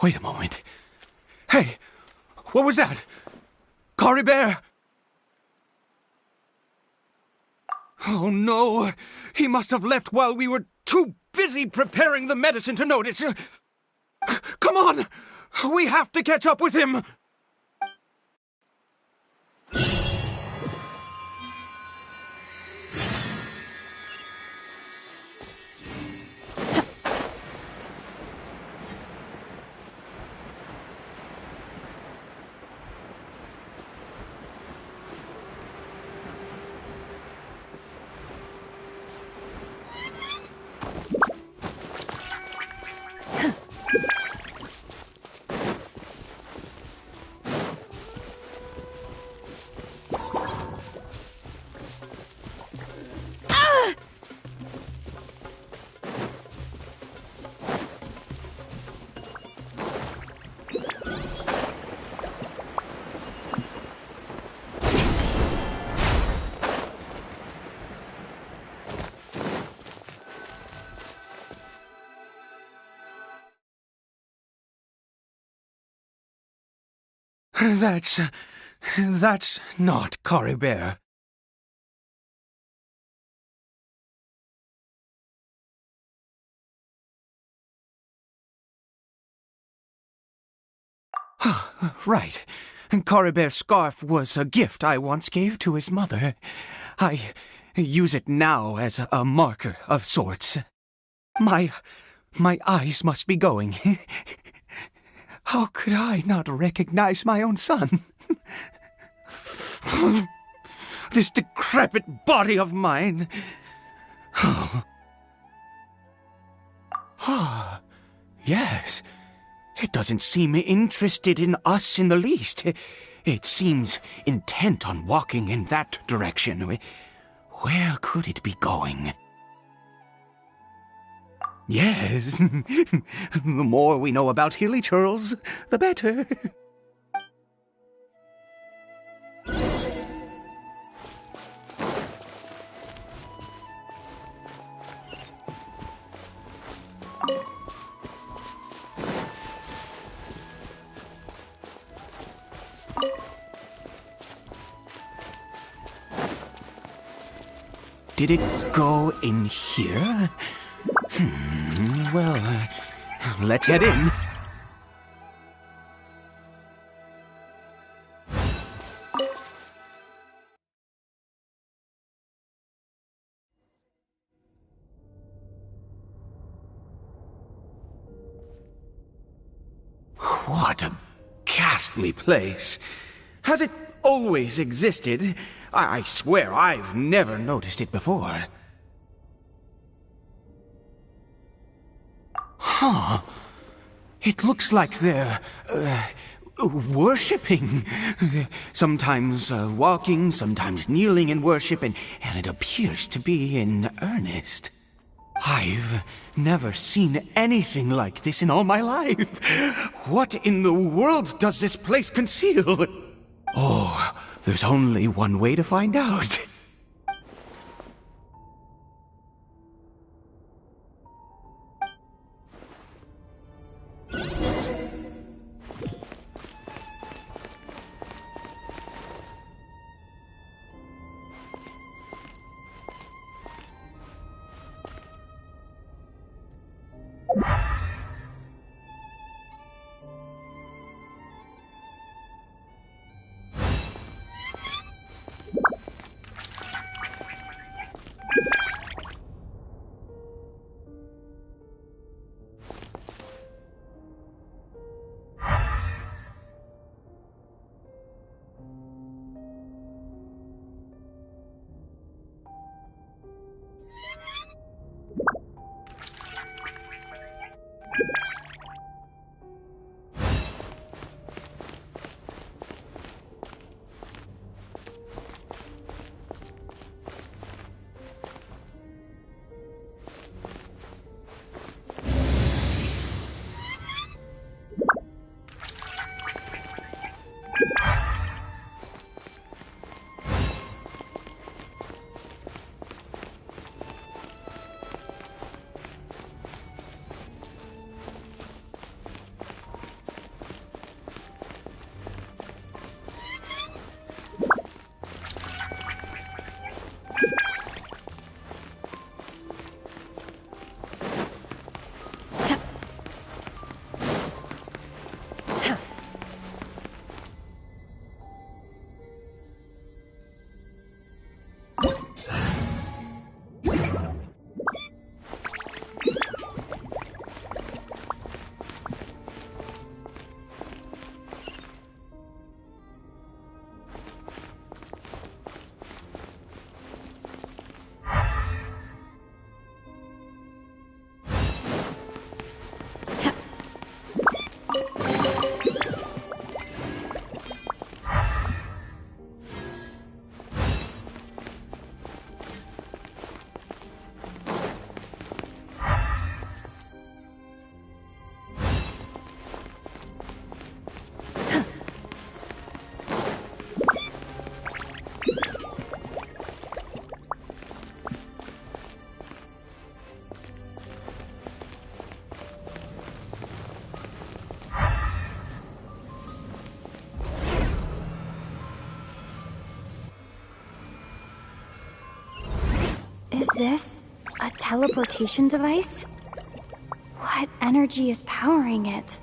Wait a moment. Hey, what was that? Caribert! Oh no, he must have left while we were too busy preparing the medicine to notice. Come on, we have to catch up with him. That's not Caribert. Right. Caribert's scarf was a gift I once gave to his mother. I use it now as a marker of sorts. My eyes must be going. How could I not recognize my own son? This decrepit body of mine. Yes. It doesn't seem interested in us in the least. It seems intent on walking in that direction. Where could it be going? Yes. The more we know about Hilly Churls, the better. Did it go in here? Well, let's head in. What a ghastly place. Has it always existed? I swear I've never noticed it before. Huh. It looks like they're, worshipping. Sometimes walking, sometimes kneeling in worship, and it appears to be in earnest. I've never seen anything like this in all my life. What in the world does this place conceal? Oh, there's only one way to find out. this a teleportation device? What energy is powering it?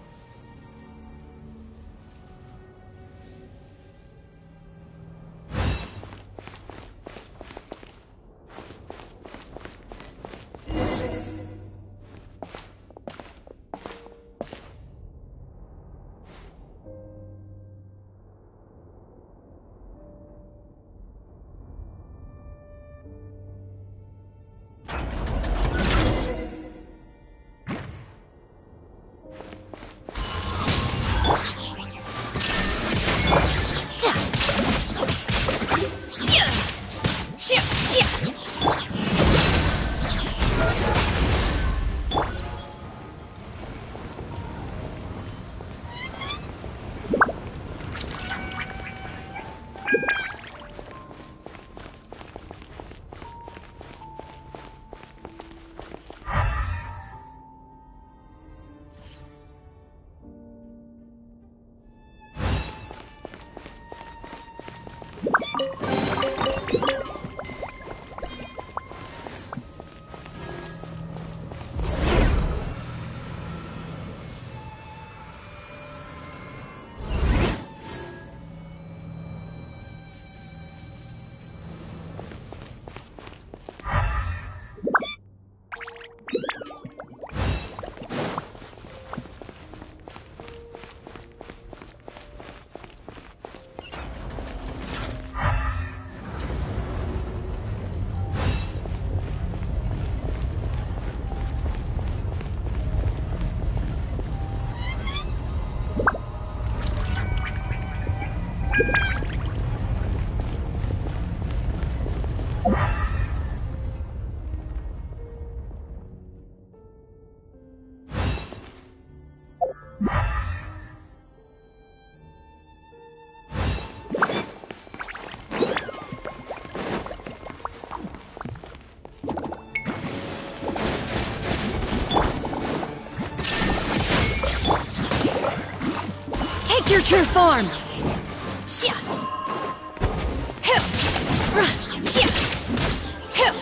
Take your true form! Xia! Hip! Xia! Hip!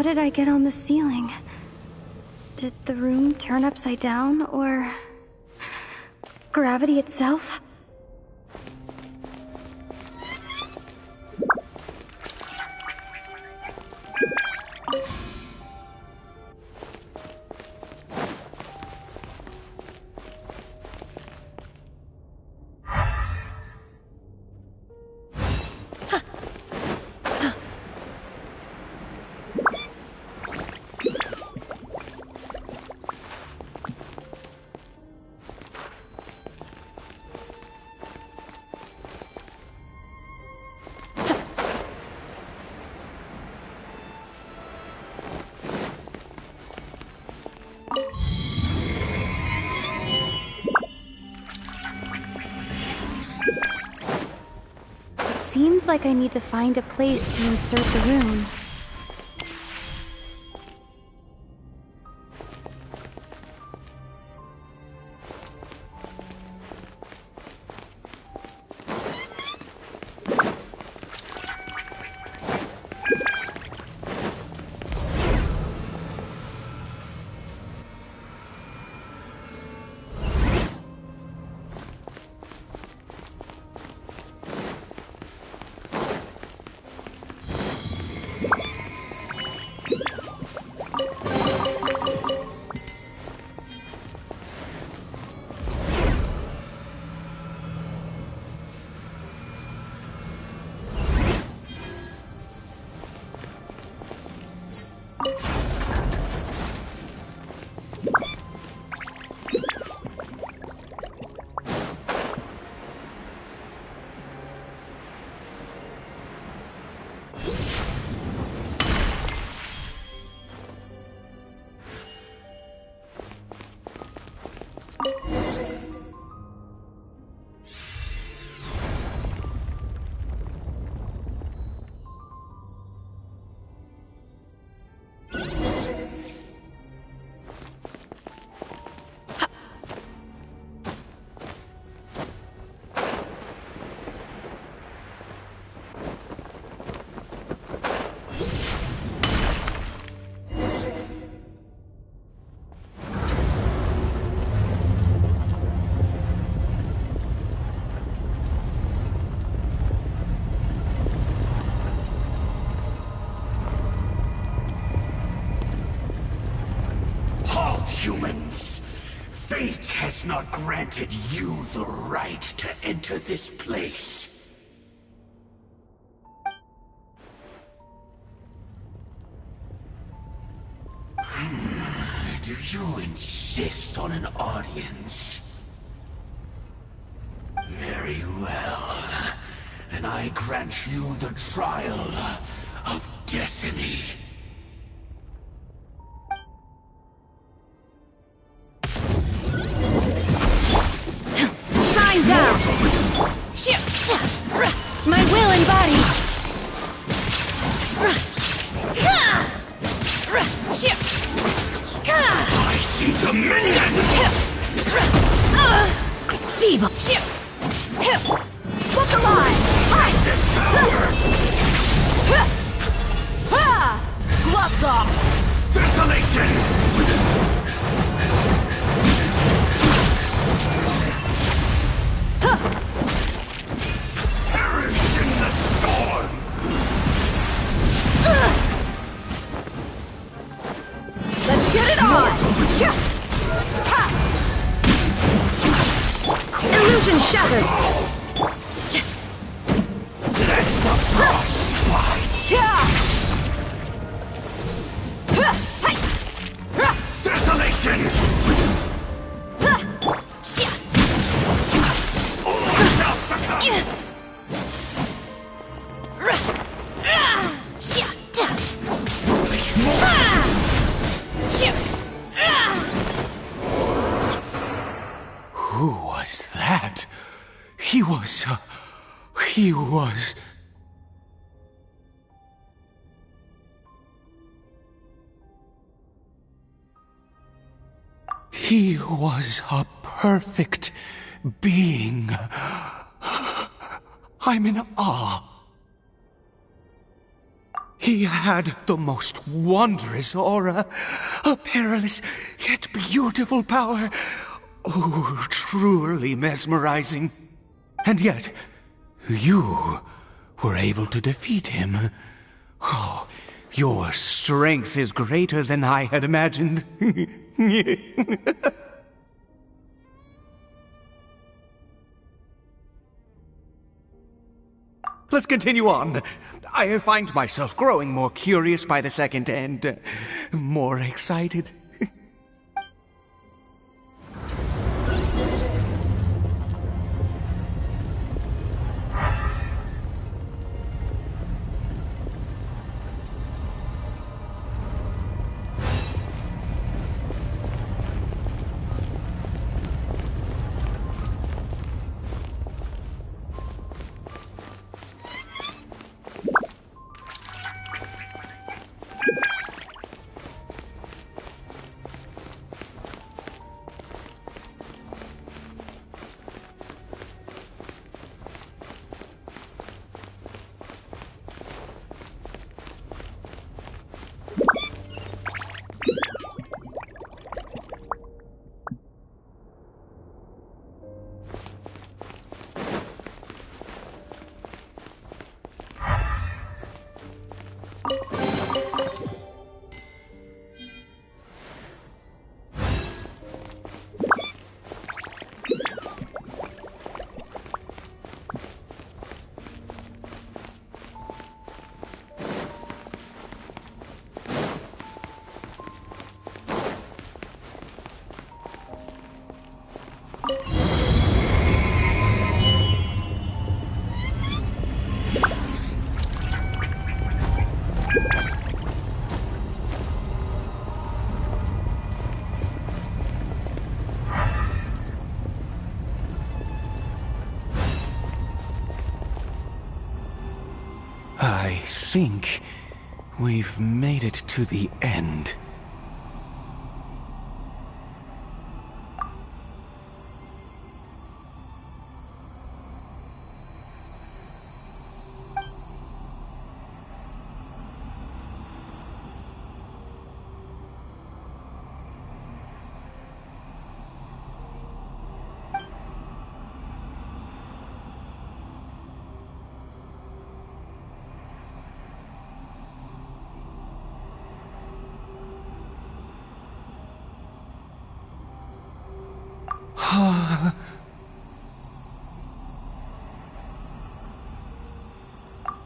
How did I get on the ceiling? Did the room turn upside down, or gravity itself? Seems like I need to find a place to insert the rune. Humans, fate has not granted you the right to enter this place. Do you insist on an audience? Very well. Then I grant you the trial of destiny. Down! My will embodied! I see dominion! Feeble! Look alive! Hide! This power! Gloves off! Desolation! Perish in the storm! Let's get it on! Illusion shattered! Let the frost fly! Desolation! All shall succumb! Foolish mortal! Who was that? He was... He was a perfect being. I'm in awe. He had the most wondrous aura, a perilous yet beautiful power. Oh, truly mesmerizing. And yet, you were able to defeat him. Oh, your strength is greater than I had imagined. Let's continue on. I find myself growing more curious by the second and more excited. I think we've made it to the end.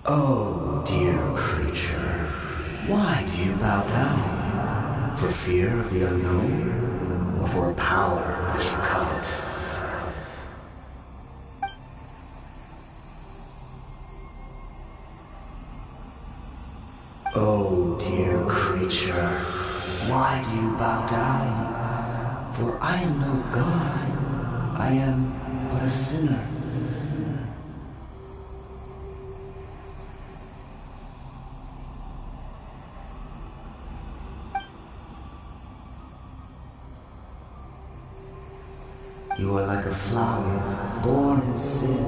Oh, dear creature, why do you bow down? For fear of the unknown? Or for a power that you covet? Oh, dear creature, why do you bow down? For I am no god. I am but a sinner. You are like a flower, born in sin,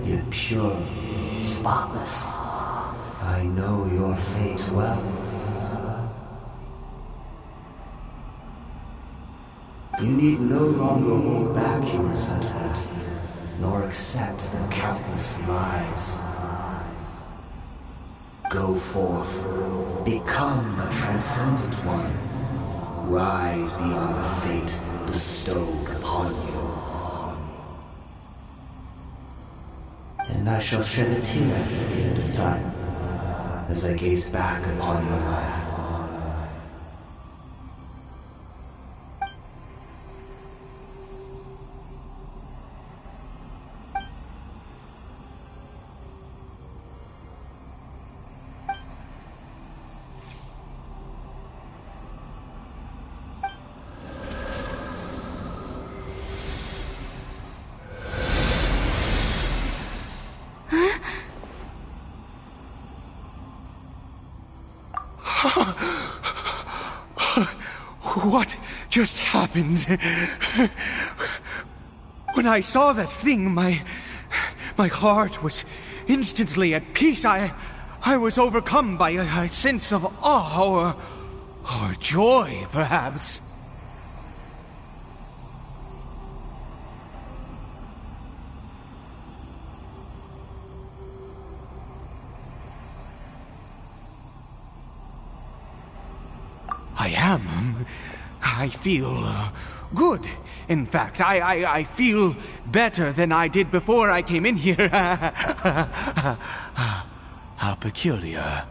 yet pure, spotless. I know your fate well. You need no longer hold back your resentment, nor accept the countless lies. Go forth, become a transcendent one. Rise beyond the fate bestowed upon you. And I shall shed a tear at the end of time, as I gaze back upon your life. What just happened? When I saw that thing, my heart was instantly at peace. I I was overcome by a sense of awe or joy, perhaps. I feel good. In fact, I feel better than I did before I came in here. How peculiar.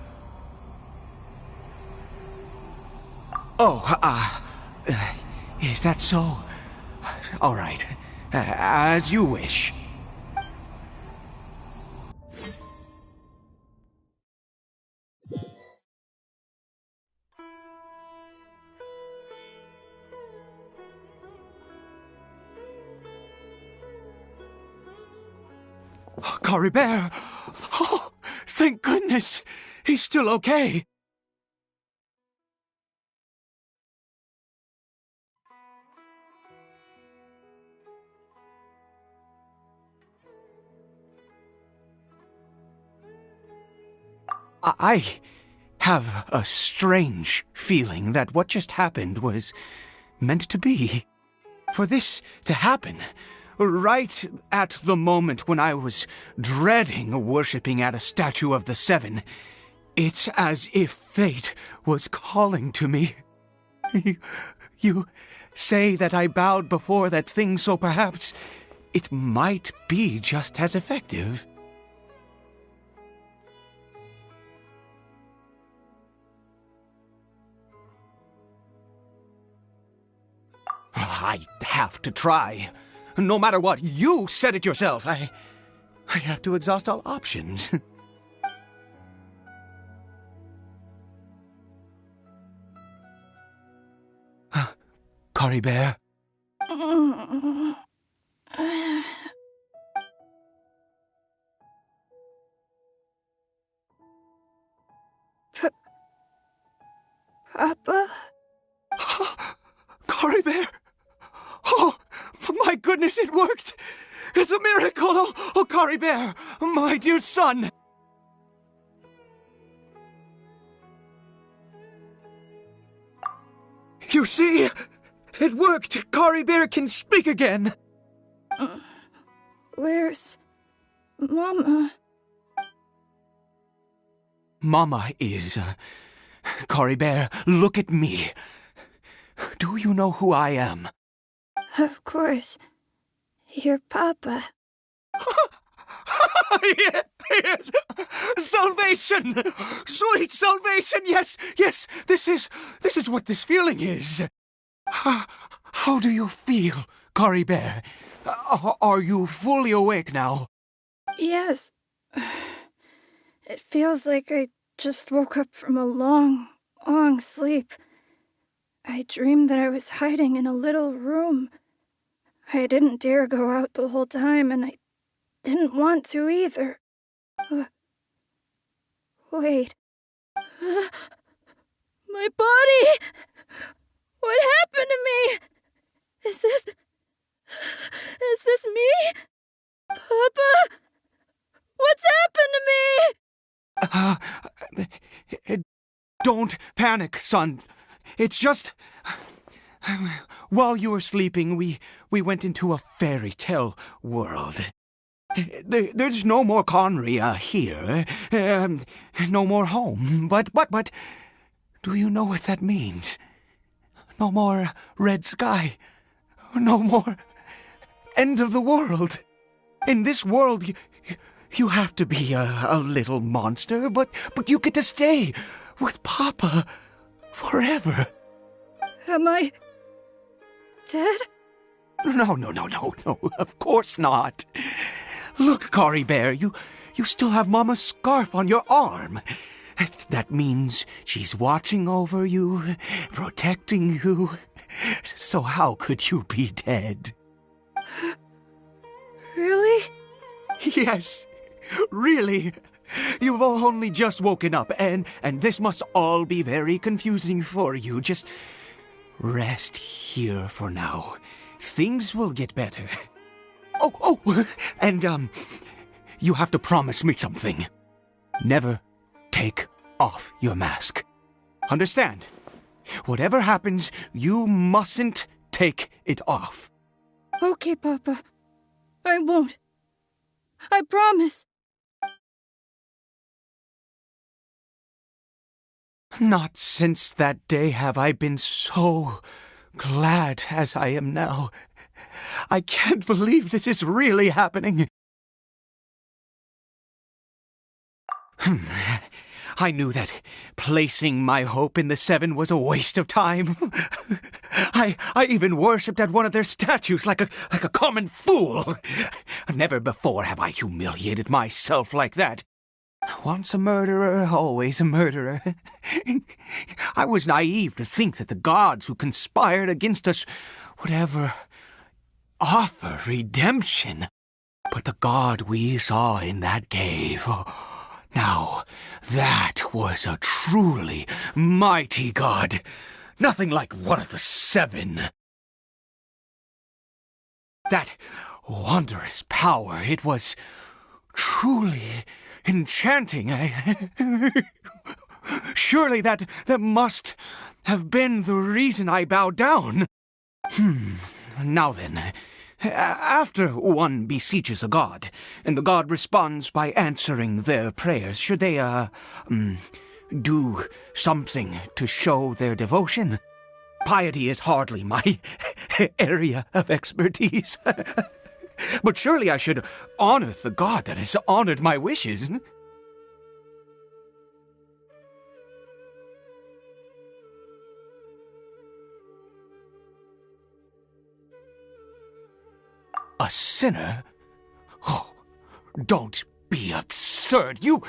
Oh, is that so? All right. As you wish. Caribert! Oh, thank goodness! He's still okay! I have a strange feeling that what just happened was meant to be. For this to happen, right at the moment when I was dreading worshipping at a statue of the Seven, it's as if fate was calling to me. You say that I bowed before that thing, so perhaps it might be just as effective. I have to try. No matter what, you said it yourself. I have to exhaust all options. Caribert? Papa? Caribert! Oh, my goodness, it worked! It's a miracle! Oh, Caribert, my dear son! You see? It worked! Caribert can speak again! Where's Mama? Mama is... Caribert, look at me. Do you know who I am? Of course. Your Papa. Yes! Salvation! Sweet salvation! Yes! Yes! This is what this feeling is. How do you feel, Caribert? Are you fully awake now? Yes. It feels like I just woke up from a long, long sleep. I dreamed that I was hiding in a little room. I didn't dare go out the whole time, and I didn't want to either. Wait. My body! What happened to me? Is this me? Papa? What's happened to me? Don't panic, son. It's just... While you were sleeping, we went into a fairy tale world. There's no more Conry here. No more home. But, do you know what that means? No more red sky. No more end of the world. In this world, you have to be a little monster, but you get to stay with Papa forever. Am I dead? No, of course not. Look, Caribert, you still have Mama's scarf on your arm. That means she's watching over you, protecting you. So how could you be dead? Really? Yes, really. You've only just woken up, and this must all be very confusing for you. Just rest here for now. Things will get better. Oh, and, you have to promise me something. Never take off your mask. Understand? Whatever happens, you mustn't take it off. Okay, Papa. I won't. I promise. Not since that day have I been so glad as I am now. I can't believe this is really happening. I knew that placing my hope in the Seven was a waste of time. I even worshipped at one of their statues like a common fool. Never before have I humiliated myself like that. Once a murderer, always a murderer. I was naive to think that the gods who conspired against us would ever offer redemption. But the god we saw in that cave... Now, that was a truly mighty god. Nothing like one of the Seven. That wondrous power, it was truly enchanting. Surely that must have been the reason I bowed down. Now then... After one beseeches a god, and the god responds by answering their prayers, should they, do something to show their devotion? Piety is hardly my area of expertise. But surely I should honor the god that has honored my wishes. A sinner? Oh, don't be absurd. You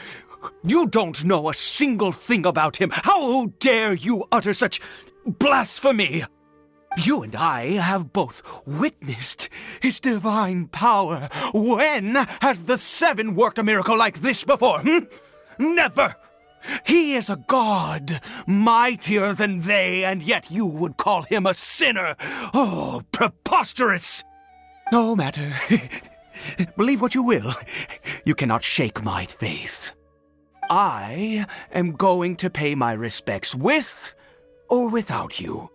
don't know a single thing about him. How dare you utter such blasphemy? You and I have both witnessed his divine power. When has the Seven worked a miracle like this before? Never! He is a god, mightier than they, and yet you would call him a sinner. Oh, preposterous! No matter. Believe what you will. You cannot shake my faith. I am going to pay my respects with or without you.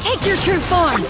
Take your true form!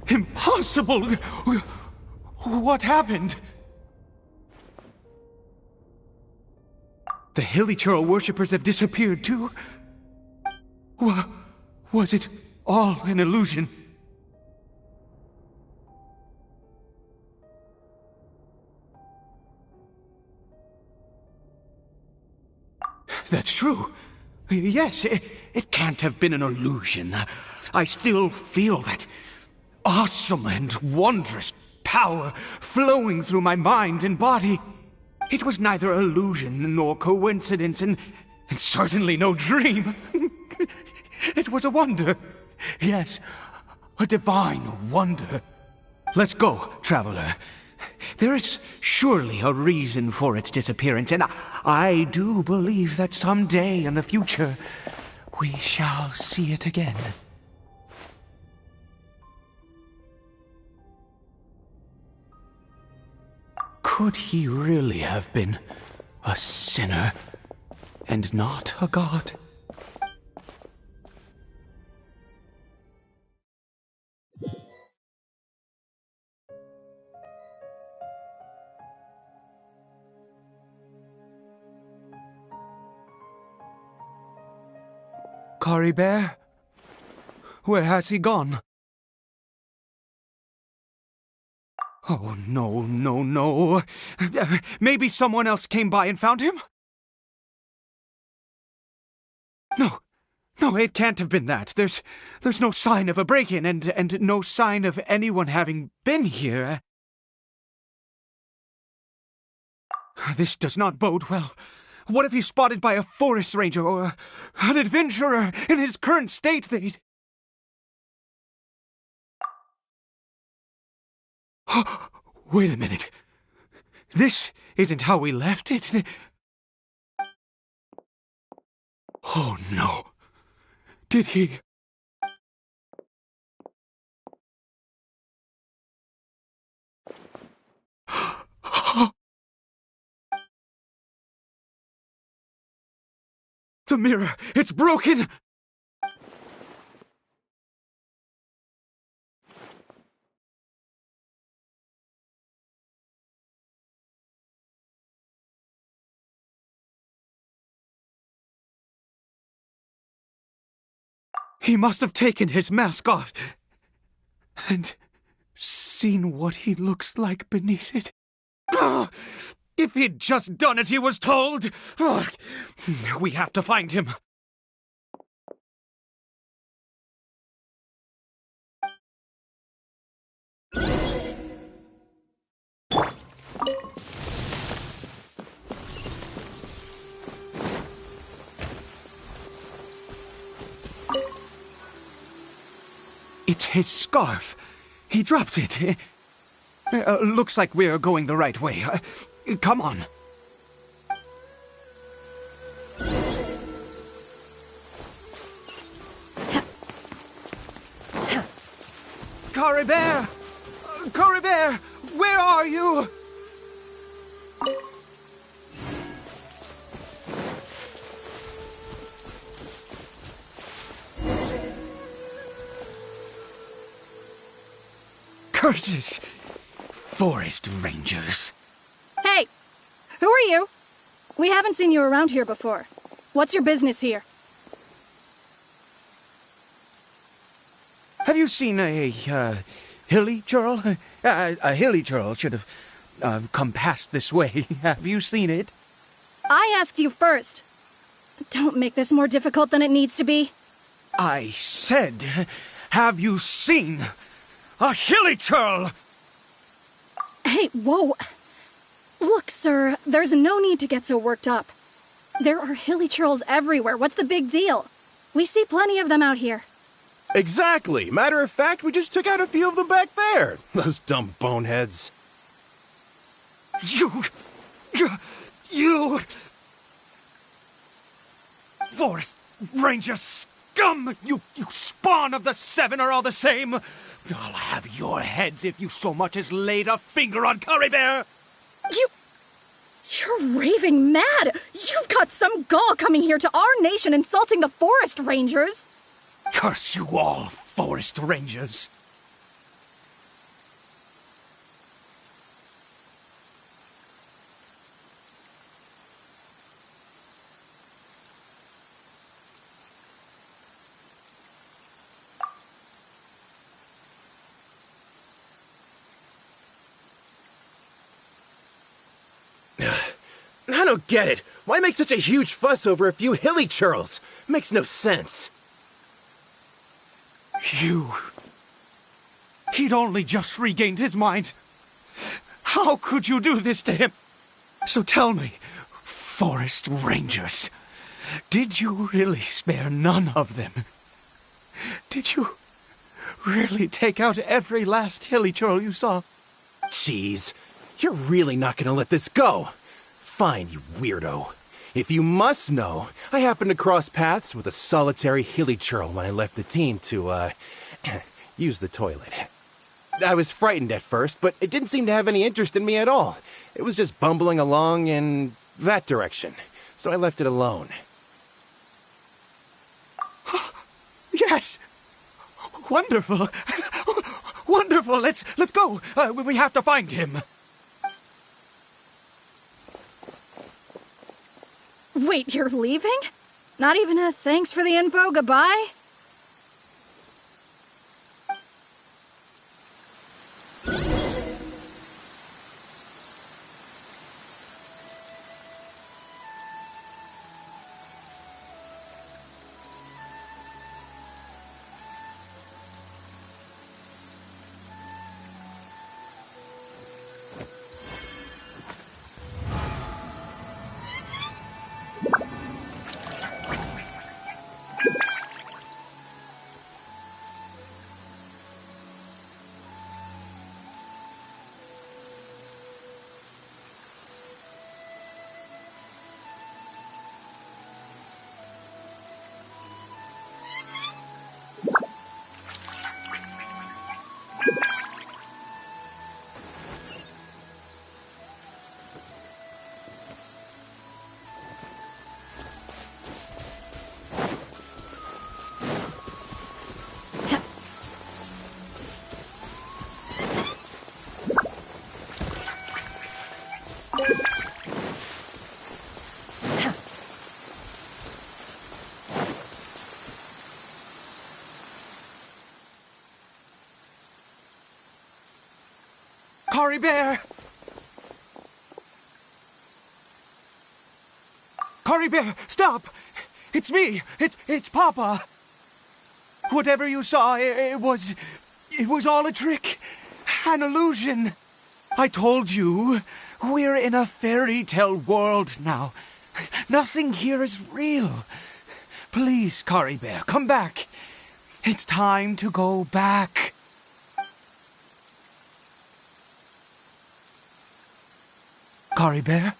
Impossible! What happened? The Hilichurl worshippers have disappeared too? Was it all an illusion? That's true. Yes, it can't have been an illusion. I still feel that awesome and wondrous power flowing through my mind and body. It was neither illusion nor coincidence, and certainly no dream. It was a wonder. Yes, a divine wonder. Let's go, traveler. There is surely a reason for its disappearance, and I do believe that someday in the future we shall see it again. Could he really have been a sinner and not a god? Caribert? Where has he gone? Oh, no. Maybe someone else came by and found him? No, it can't have been that. There's no sign of a break-in and no sign of anyone having been here. This does not bode well. What if he's spotted by a forest ranger or an adventurer in his current state? Wait a minute. This isn't how we left it. Oh, no. Did he... The mirror! It's broken! He must have taken his mask off and seen what he looks like beneath it. If he'd just done as he was told! We have to find him. It's his scarf. He dropped it. Looks like we're going the right way. Come on. Caribert! Caribert! Where are you? Curses! Forest rangers. Hey! Who are you? We haven't seen you around here before. What's your business here? Have you seen a Hilichurl? A Hilichurl should have come past this way. Have you seen it? I asked you first. Don't make this more difficult than it needs to be. I said, have you seen a Hilichurl? Hey, whoa. Look, sir, there's no need to get so worked up. There are Hilichurls everywhere. What's the big deal? We see plenty of them out here. Exactly. Matter of fact, we just took out a few of them back there. Those dumb boneheads. You... Forest Ranger scum! You spawn of the Seven are all the same! I'll have your heads if you so much as laid a finger on Caribert! You're raving mad! You've got some gall coming here to our nation insulting the Forest Rangers! Curse you all, Forest Rangers! I don't get it. Why make such a huge fuss over a few hilly churls? Makes no sense. He'd only just regained his mind. How could you do this to him? So tell me, Forest Rangers, did you really spare none of them? Did you really take out every last hilly churl you saw? Jeez, you're really not gonna let this go. Fine, you weirdo. If you must know, I happened to cross paths with a solitary hilly churl when I left the team to, use the toilet. I was frightened at first, but it didn't seem to have any interest in me at all. It was just bumbling along in that direction, so I left it alone. Yes! Wonderful! Wonderful! Let's go! We have to find him! Wait, you're leaving? Not even a thanks for the info, goodbye? Caribert! Caribert, stop! It's me! It's Papa! Whatever you saw, it was all a trick. An illusion. I told you, we're in a fairy tale world now. Nothing here is real. Please, Caribert, come back. It's time to go back. Caribert?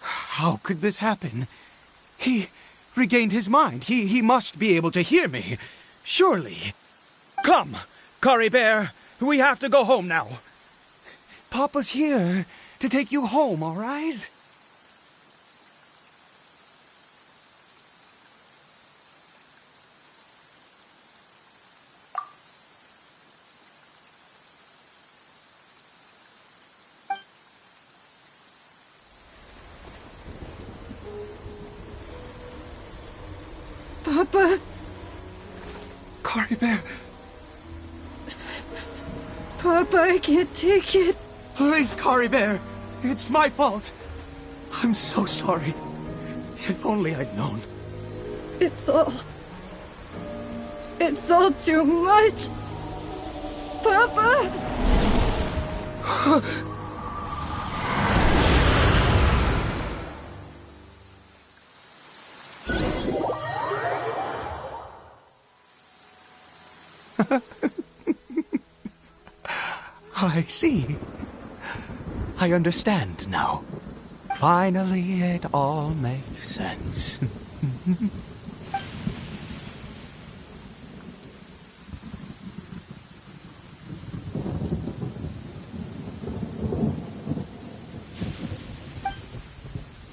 How could this happen? He regained his mind. He must be able to hear me. Surely. Come, Caribert. We have to go home now. Papa's here to take you home, all right? Papa! Caribert! Papa, I can't take it. Please, Caribert. It's my fault. I'm so sorry. If only I'd known. It's all too much. Papa! I see. I understand now. Finally, it all makes sense.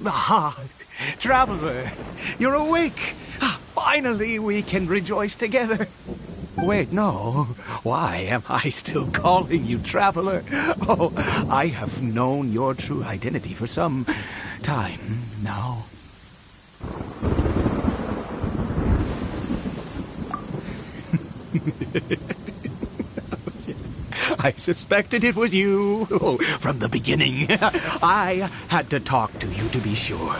Ah, Traveler, you're awake. Finally, we can rejoice together. Wait, no. Why am I still calling you Traveler? Oh, I have known your true identity for some time now. I suspected it was you from the beginning. I had to talk to you to be sure.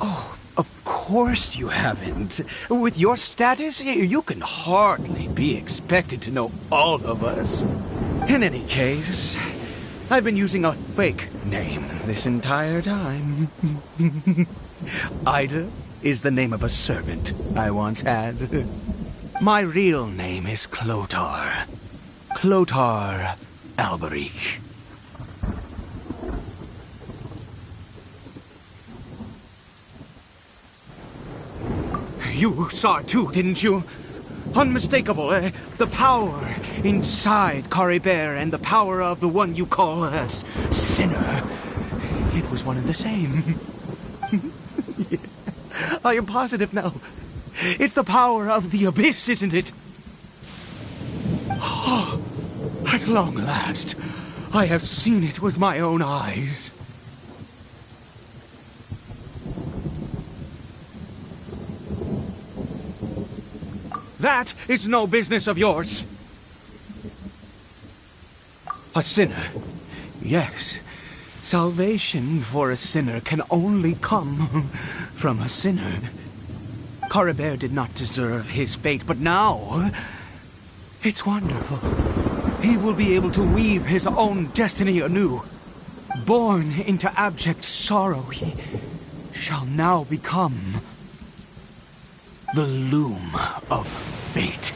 Oh, of course you haven't. With your status, you can hardly be expected to know all of us. In any case, I've been using a fake name this entire time. Ida is the name of a servant I once had. My real name is Clotar. Clotar Alberic. You saw it too, didn't you? Unmistakable, eh? The power inside Caribert and the power of the one you call a sinner. It was one and the same. Yeah. I am positive now. It's the power of the abyss, isn't it? Oh, at long last, I have seen it with my own eyes. That is no business of yours. A sinner. Yes. Salvation for a sinner can only come from a sinner. Caribert did not deserve his fate, but now it's wonderful. He will be able to weave his own destiny anew. Born into abject sorrow, he shall now become the loom of fate.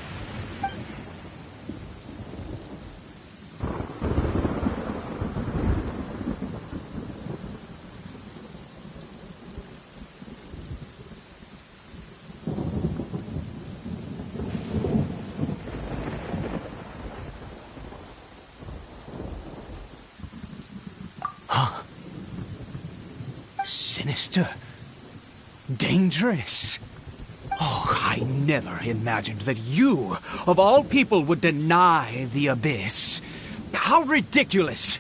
Sinister. Dangerous. Oh, I never imagined that you, of all people, would deny the abyss. How ridiculous!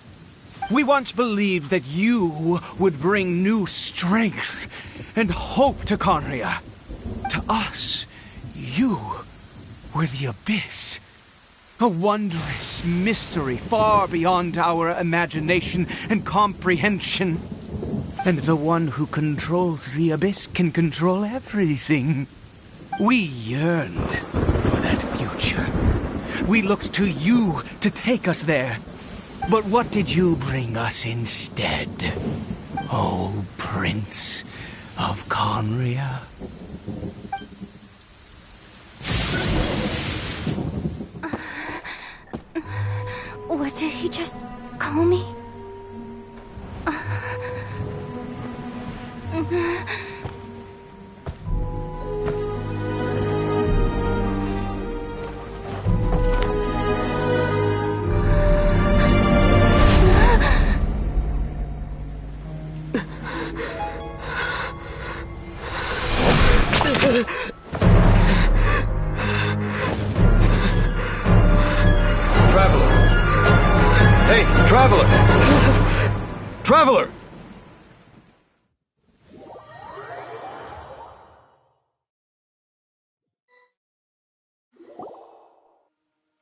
We once believed that you would bring new strength and hope to Conria. To us, you were the abyss. A wondrous mystery far beyond our imagination and comprehension. And the one who controls the abyss can control everything. We yearned for that future. We looked to you to take us there. But what did you bring us instead? Oh, Prince of Conria. What did he just call me? Traveler! Hey, Traveler! Traveler!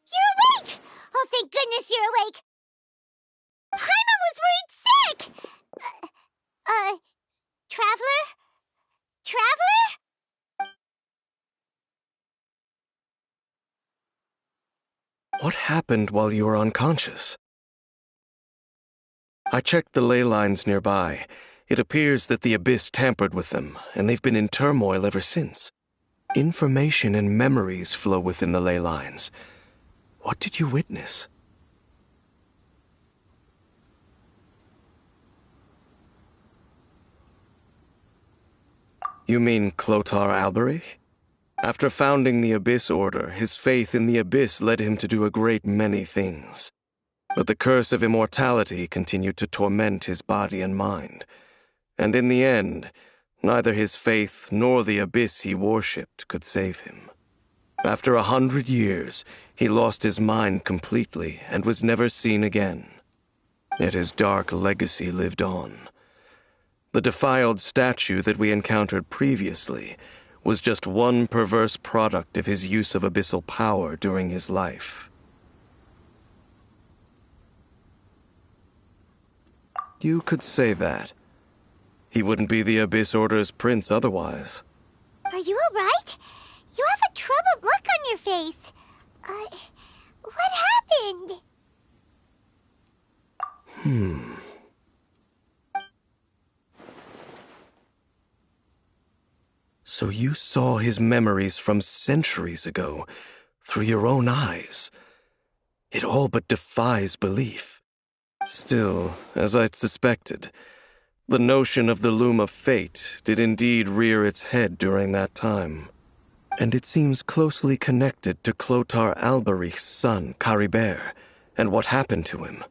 You're awake! Oh, thank goodness you're awake! Paimon was worried sick! Traveler? Traveler? What happened while you were unconscious? I checked the ley lines nearby. It appears that the abyss tampered with them, and they've been in turmoil ever since. Information and memories flow within the ley lines. What did you witness? You mean Clotar Alberich? After founding the Abyss Order, his faith in the Abyss led him to do a great many things. But the curse of immortality continued to torment his body and mind. And in the end, neither his faith nor the Abyss he worshipped could save him. After 100 years, he lost his mind completely and was never seen again. Yet his dark legacy lived on. The defiled statue that we encountered previously was just one perverse product of his use of abyssal power during his life. You could say that. He wouldn't be the Abyss Order's prince otherwise. Are you alright? You have a troubled look on your face. What happened? So you saw his memories from centuries ago through your own eyes. It all but defies belief. Still, as I'd suspected, the notion of the loom of fate did indeed rear its head during that time. And it seems closely connected to Clotar Alberich's son, Caribert, and what happened to him.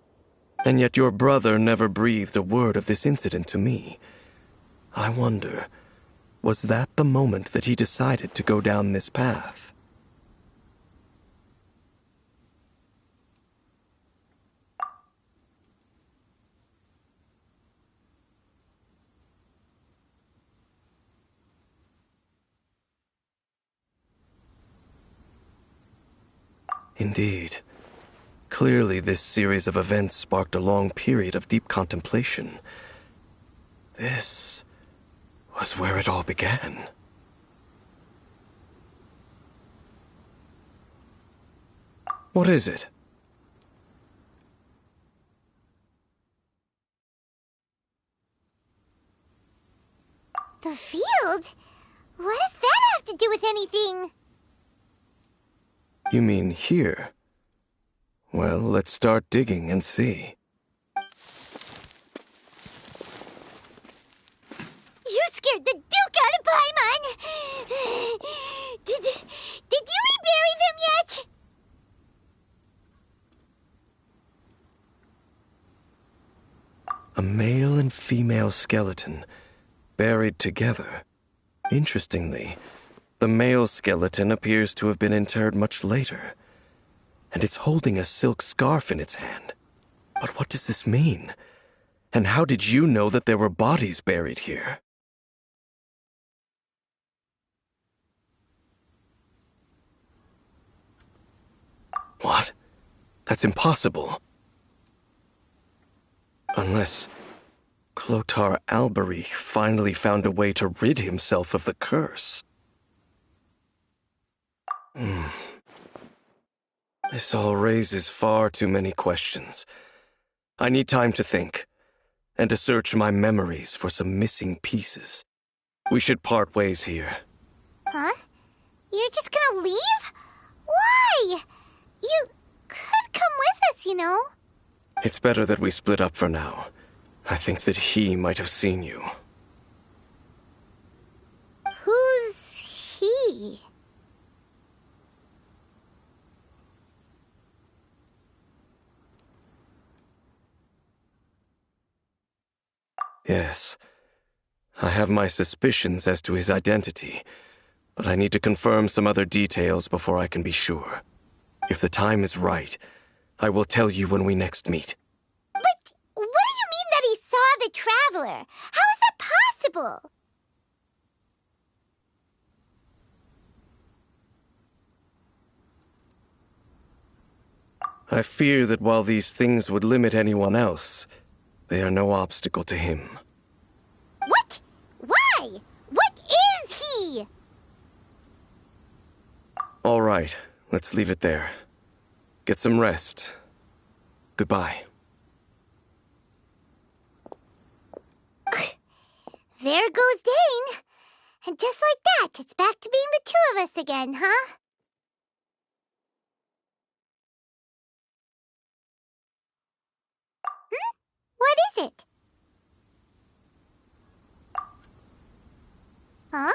And yet your brother never breathed a word of this incident to me. I wonder, was that the moment that he decided to go down this path? Indeed. Clearly, this series of events sparked a long period of deep contemplation. This was where it all began. What is it? The field? What does that have to do with anything? You mean here? Well, let's start digging and see. You scared the Duke out of Paimon! Did you rebury them yet? A male and female skeleton, buried together. Interestingly, the male skeleton appears to have been interred much later, and it's holding a silk scarf in its hand. But what does this mean? And how did you know that there were bodies buried here? What? That's impossible. Unless Clotar Alberich finally found a way to rid himself of the curse. This all raises far too many questions. I need time to think, and to search my memories for some missing pieces. We should part ways here. Huh? You're just gonna leave? Why? You could come with us, you know. It's better that we split up for now. I think that he might have seen you. Who's he? Yes. I have my suspicions as to his identity, but I need to confirm some other details before I can be sure. If the time is right, I will tell you when we next meet. But what do you mean that he saw the Traveler? How is that possible? I fear that while these things would limit anyone else, they are no obstacle to him. What? Why? What is he? All right, let's leave it there. Get some rest. Goodbye. There goes Dane. And just like that, it's back to being the two of us again, huh? Huh?